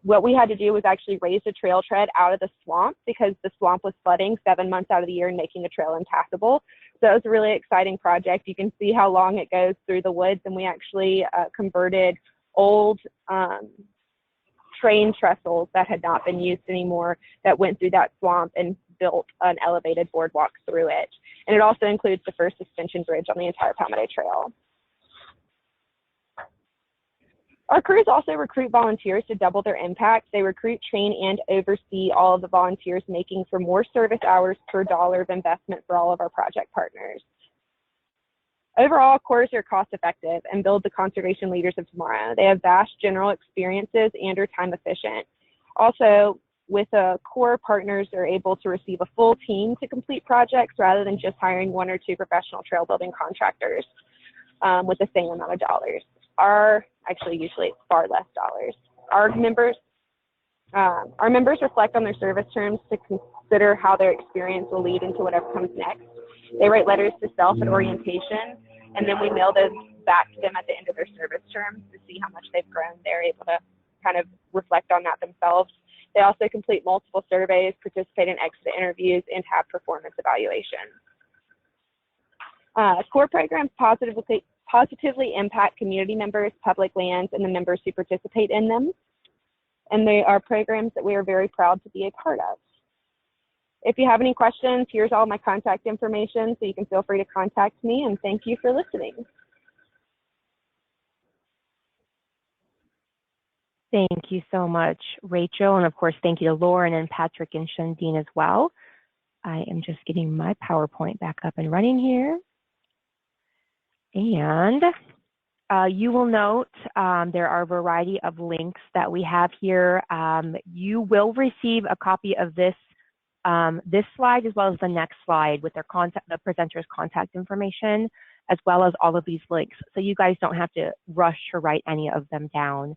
What we had to do was actually raise the trail tread out of the swamp because the swamp was flooding 7 months out of the year and making the trail impassable. So it was a really exciting project. You can see how long it goes through the woods, and we actually converted old train trestles that had not been used anymore that went through that swamp and built an elevated boardwalk through it. And it also includes the first suspension bridge on the entire Palmetto Trail. Our crews also recruit volunteers to double their impact. They recruit, train, and oversee all of the volunteers, making for more service hours per dollar of investment for all of our project partners. Overall, Corps are cost effective and build the conservation leaders of tomorrow. They have vast general experiences and are time efficient. Also, with Corps, partners are able to receive a full team to complete projects rather than just hiring 1 or 2 professional trail building contractors with the same amount of dollars. Actually usually far less dollars. Our members reflect on their service terms to consider how their experience will lead into whatever comes next. They write letters to self at orientation, and then we mail those back to them at the end of their service terms to see how much they've grown. They're able to kind of reflect on that themselves. They also complete multiple surveys, participate in exit interviews, and have performance evaluations. Corps programs positively impact community members, public lands, and the members who participate in them. And they are programs that we are very proud to be a part of. If you have any questions, here's all my contact information, so you can feel free to contact me, and thank you for listening. Thank you so much, Rachel. And of course, thank you to Lauren and Patrick and Shundeen as well. I am just getting my PowerPoint back up and running here. And you will note there are a variety of links that we have here. You will receive a copy of this slide as well as the next slide with the presenter's contact information, as well as all of these links. So you guys don't have to rush to write any of them down.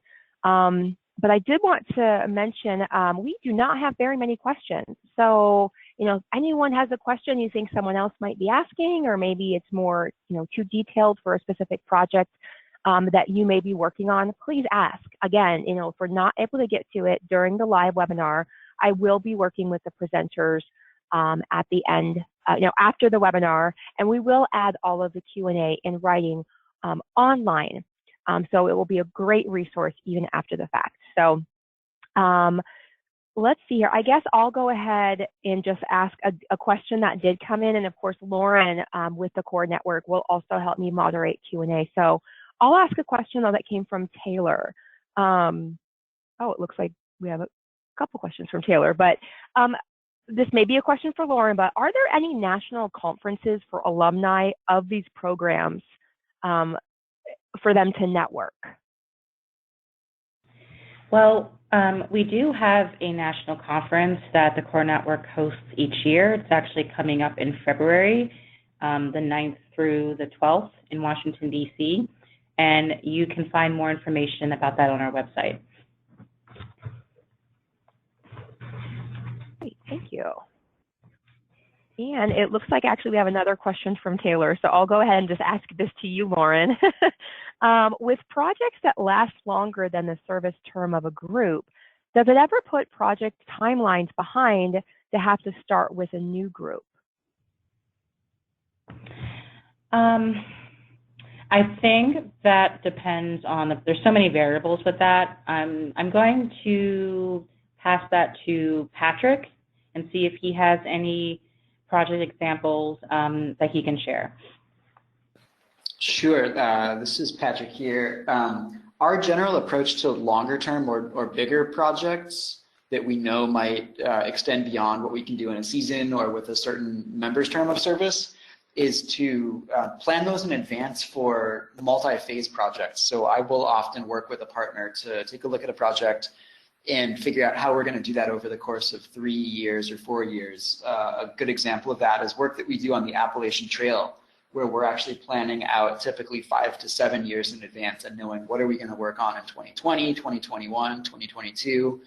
But I did want to mention, we do not have very many questions. So, if anyone has a question you think someone else might be asking, or maybe it's more, too detailed for a specific project that you may be working on, please ask. Again, if we're not able to get to it during the live webinar, I will be working with the presenters at the end, after the webinar, and we will add all of the Q&A in writing online. So it will be a great resource even after the fact. So let's see here. I guess I'll go ahead and just ask a question that did come in. And of course, Lauren with the Core Network will also help me moderate Q&A. So I'll ask a question though that came from Taylor. Oh, it looks like we have a couple questions from Taylor, but this may be a question for Lauren, but are there any national conferences for alumni of these programs for them to network? Well, we do have a national conference that the Core Network hosts each year. It's actually coming up in February, the 9th through the 12th in Washington, D.C., and you can find more information about that on our website. Great, thank you. And it looks like actually we have another question from Taylor, so I'll go ahead and just ask this to you, Lauren. With projects that last longer than the service term of a group, does it ever put project timelines behind to have to start with a new group? I think that depends on there's so many variables with that. I'm going to pass that to Patrick and see if he has any project examples that he can share. Sure, this is Patrick here. Our general approach to longer term or bigger projects that we know might extend beyond what we can do in a season or with a certain member's term of service is to plan those in advance for multi-phase projects. So I will often work with a partner to take a look at a project and figure out how we're going to do that over the course of 3 years or 4 years. A good example of that is work that we do on the Appalachian Trail, where we're actually planning out typically 5 to 7 years in advance and knowing what are we going to work on in 2020, 2021, 2022,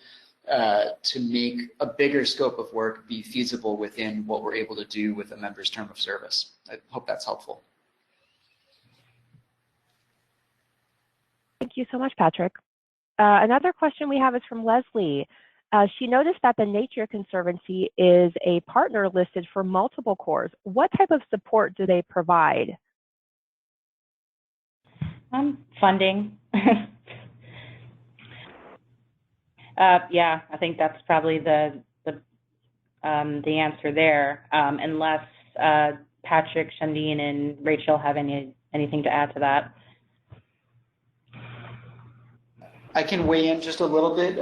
to make a bigger scope of work be feasible within what we're able to do with a member's term of service. I hope that's helpful. Thank you so much, Patrick. Another question we have is from Leslie. She noticed that the Nature Conservancy is a partner listed for multiple Corps. What type of support do they provide? Funding. Yeah, I think that's probably the answer there, unless Patrick, Shandine, and Rachel have anything to add to that. I can weigh in just a little bit,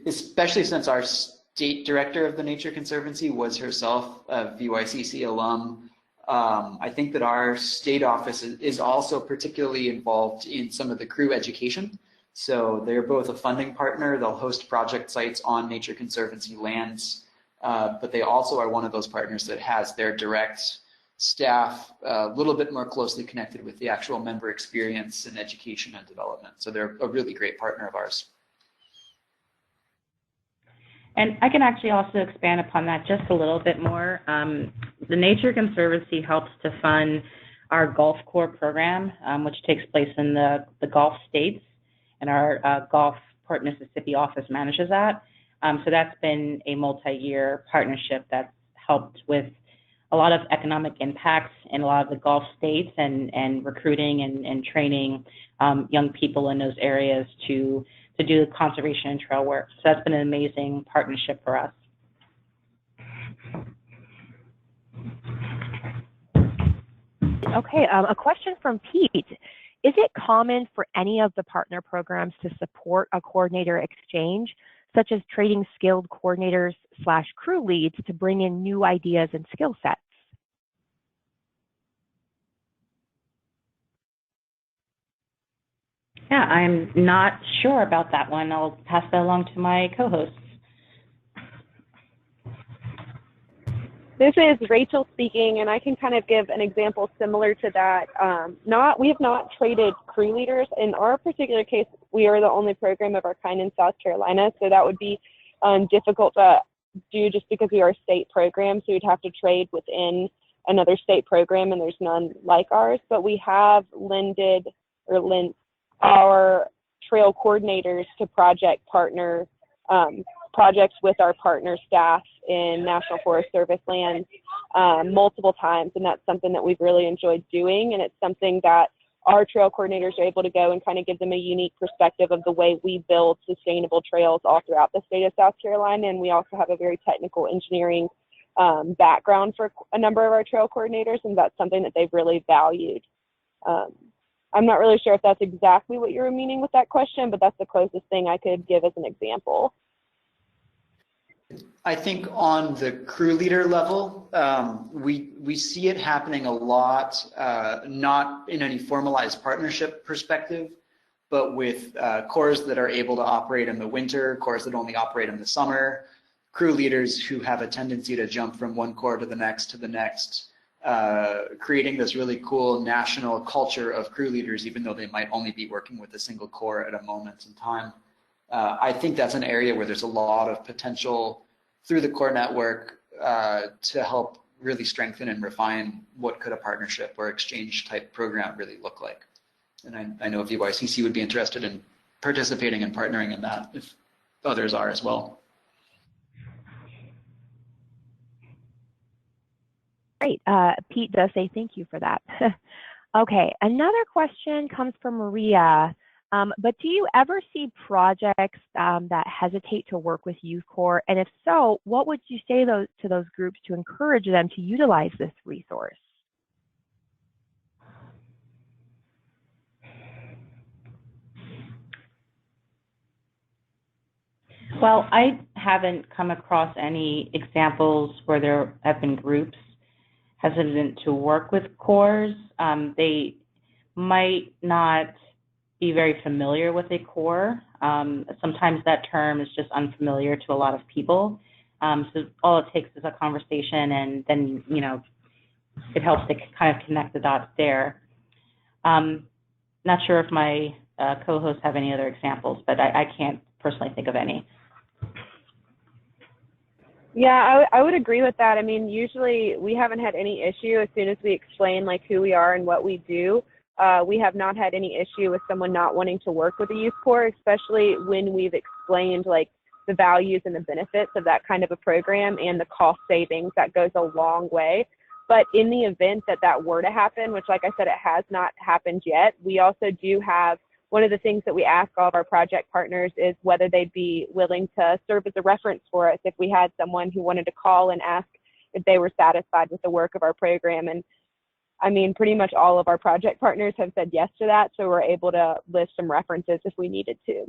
especially since our state director of the Nature Conservancy was herself a VYCC alum. I think that our state office is also particularly involved in some of the crew education. So they're both a funding partner. They'll host project sites on Nature Conservancy lands, but they also are one of those partners that has their direct staff a little bit more closely connected with the actual member experience and education and development. So they're a really great partner of ours. And I can actually also expand upon that just a little bit more. The Nature Conservancy helps to fund our Gulf Corps program, which takes place in the Gulf states, and our Gulfport, Mississippi office manages that. So that's been a multi-year partnership that's helped with a lot of economic impacts in a lot of the Gulf states and recruiting and training young people in those areas to do conservation and trail work. So that's been an amazing partnership for us. Okay, a question from Pete. Is it common for any of the partner programs to support a coordinator exchange, such as trading skilled coordinators / crew leads to bring in new ideas and skill sets? Yeah, I'm not sure about that one. I'll pass that along to my co-hosts. This is Rachel speaking, and I can kind of give an example similar to that. We have not traded crew leaders. In our particular case, we are the only program of our kind in South Carolina, so that would be difficult to do just because we are a state program, so we'd have to trade within another state program, and there's none like ours. But we have lent our trail coordinators to project partner projects with our partner staff in National Forest Service lands multiple times, and that's something that we've really enjoyed doing, and it's something that our trail coordinators are able to go and kind of give them a unique perspective of the way we build sustainable trails all throughout the state of South Carolina. And we also have a very technical engineering background for a number of our trail coordinators, and that's something that they've really valued. I'm not really sure if that's exactly what you were meaning with that question, but that's the closest thing I could give as an example. I think on the crew leader level, we see it happening a lot, not in any formalized partnership perspective, but with corps that are able to operate in the winter, corps that only operate in the summer, crew leaders who have a tendency to jump from one corps to the next, creating this really cool national culture of crew leaders, even though they might only be working with a single corps at a moment in time. I think that's an area where there's a lot of potential through the core network to help really strengthen and refine what could a partnership or exchange type program really look like. And I know VYCC would be interested in participating and partnering in that if others are as well. Great. Pete does say thank you for that. Okay, another question comes from Maria. But do you ever see projects that hesitate to work with Youth Corps? And if so, what would you say to those groups to encourage them to utilize this resource? Well, I haven't come across any examples where there have been groups hesitant to work with corps. They might not be very familiar with a corps. Sometimes that term is just unfamiliar to a lot of people. So all it takes is a conversation, and then, you know, it helps to kind of connect the dots there. Not sure if my co-hosts have any other examples, but I can't personally think of any. Yeah, I would agree with that. I mean, usually we haven't had any issue as soon as we explain like who we are and what we do. We have not had any issue with someone not wanting to work with the Youth Corps, especially when we've explained like the values and the benefits of that kind of a program and the cost savings. That goes a long way. But in the event that that were to happen, which like I said, it has not happened yet, we also do have one of the things that we ask all of our project partners is whether they'd be willing to serve as a reference for us if we had someone who wanted to call and ask if they were satisfied with the work of our program. And I mean, pretty much all of our project partners have said yes to that, so we're able to list some references if we needed to.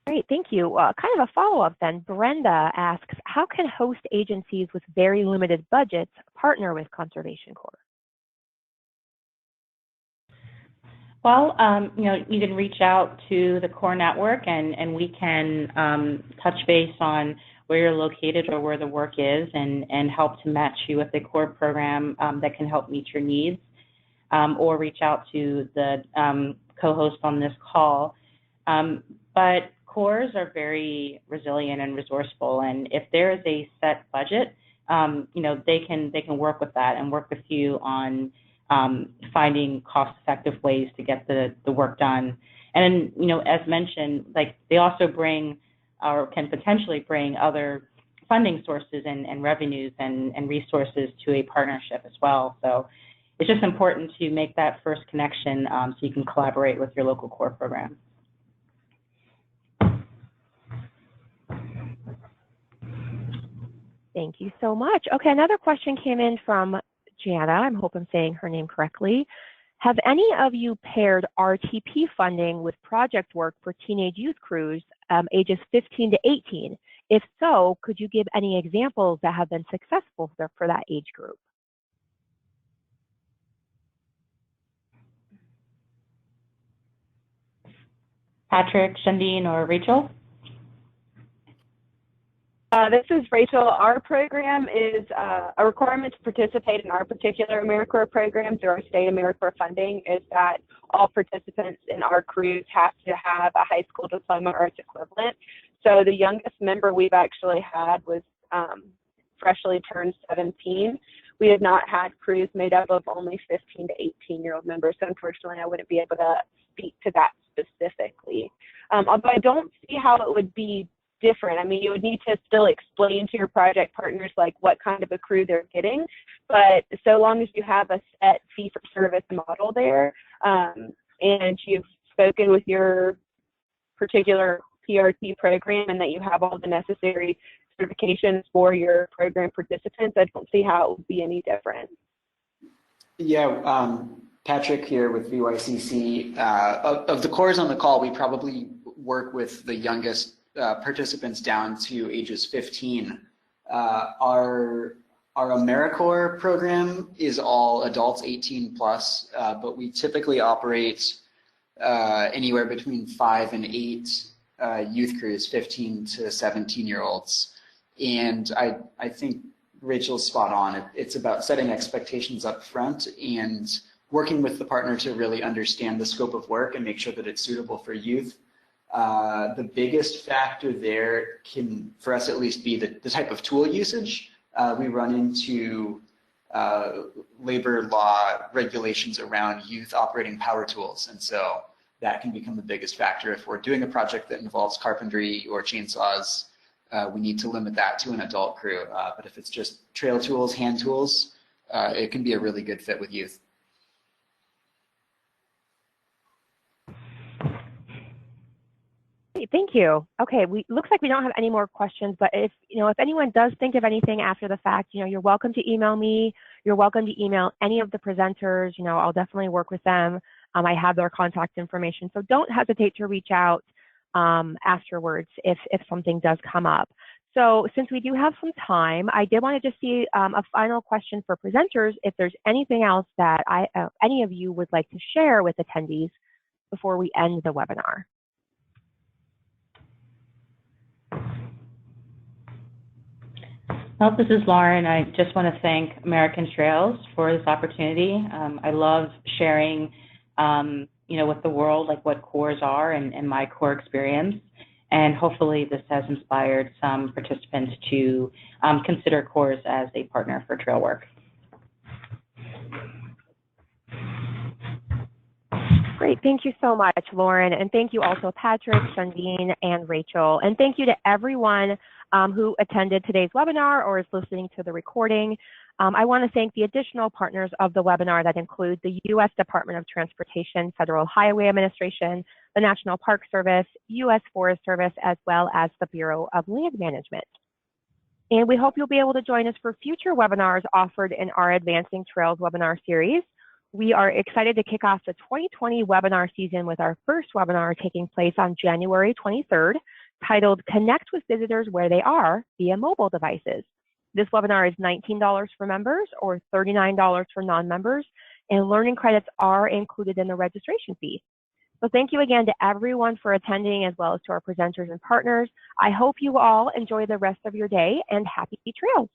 Great, thank you. Kind of a follow-up then. Brenda asks, how can host agencies with very limited budgets partner with Conservation Corps? Well, you know, you can reach out to the core network, and we can touch base on where you're located or where the work is, and help to match you with a core program that can help meet your needs, or reach out to the co-host on this call. But cores are very resilient and resourceful, and if there is a set budget, you know, they can work with that and work with you on finding cost-effective ways to get the work done. And, you know, as mentioned, like they also bring or can potentially bring other funding sources and revenues and resources to a partnership as well. So it's just important to make that first connection so you can collaborate with your local core program. Thank you so much. Okay, another question came in from Jana. I hope I'm saying her name correctly. Have any of you paired RTP funding with project work for teenage youth crews ages 15 to 18? If so, could you give any examples that have been successful for that age group? Patrick, Shandine, or Rachel? This is Rachel. Our program is a requirement to participate in our particular AmeriCorps program through our state AmeriCorps funding is that all participants in our crews have to have a high school diploma or its equivalent. So the youngest member we've actually had was freshly turned 17. We have not had crews made up of only 15 to 18-year-old members. So unfortunately, I wouldn't be able to speak to that specifically. Although I don't see how it would be different. I mean, you would need to still explain to your project partners like what kind of a crew they're getting, but so long as you have a set fee for service model there, and you've spoken with your particular PRT program and that you have all the necessary certifications for your program participants, I don't see how it would be any different. Yeah, Patrick here with VYCC. Of the cores on the call, we probably work with the youngest participants down to ages 15. Our AmeriCorps program is all adults 18 plus, but we typically operate anywhere between 5 and 8 youth crews, 15 to 17-year-olds. And I think Rachel's spot on. It's about setting expectations up front and working with the partner to really understand the scope of work and make sure that it's suitable for youth. The biggest factor there can, for us at least, be the type of tool usage. We run into labor law regulations around youth operating power tools, and so that can become the biggest factor. If we're doing a project that involves carpentry or chainsaws, we need to limit that to an adult crew. But if it's just trail tools, hand tools, it can be a really good fit with youth. Thank you. Okay, looks like we don't have any more questions, but if anyone does think of anything after the fact, you're welcome to email me. You're welcome to email any of the presenters. I'll definitely work with them. I have their contact information, so don't hesitate to reach out afterwards if something does come up. So since we do have some time, I did want to just see a final question for presenters. If there's anything else that any of you would like to share with attendees before we end the webinar. Well, this is Lauren. I just want to thank American Trails for this opportunity. I love sharing, with the world, like what cores are and my core experience. And hopefully this has inspired some participants to consider cores as a partner for trail work. Great, thank you so much, Lauren. And thank you also, Patrick, Shandine, and Rachel. And thank you to everyone who attended today's webinar or is listening to the recording. I want to thank the additional partners of the webinar that include the U.S. Department of Transportation, Federal Highway Administration, the National Park Service, U.S. Forest Service, as well as the Bureau of Land Management. And we hope you'll be able to join us for future webinars offered in our Advancing Trails webinar series. We are excited to kick off the 2020 webinar season with our first webinar taking place on January 23rd, titled Connect with Visitors Where They Are via Mobile Devices. This webinar is $19 for members or $39 for non-members, and learning credits are included in the registration fee. So thank you again to everyone for attending, as well as to our presenters and partners. I hope you all enjoy the rest of your day, and happy trails.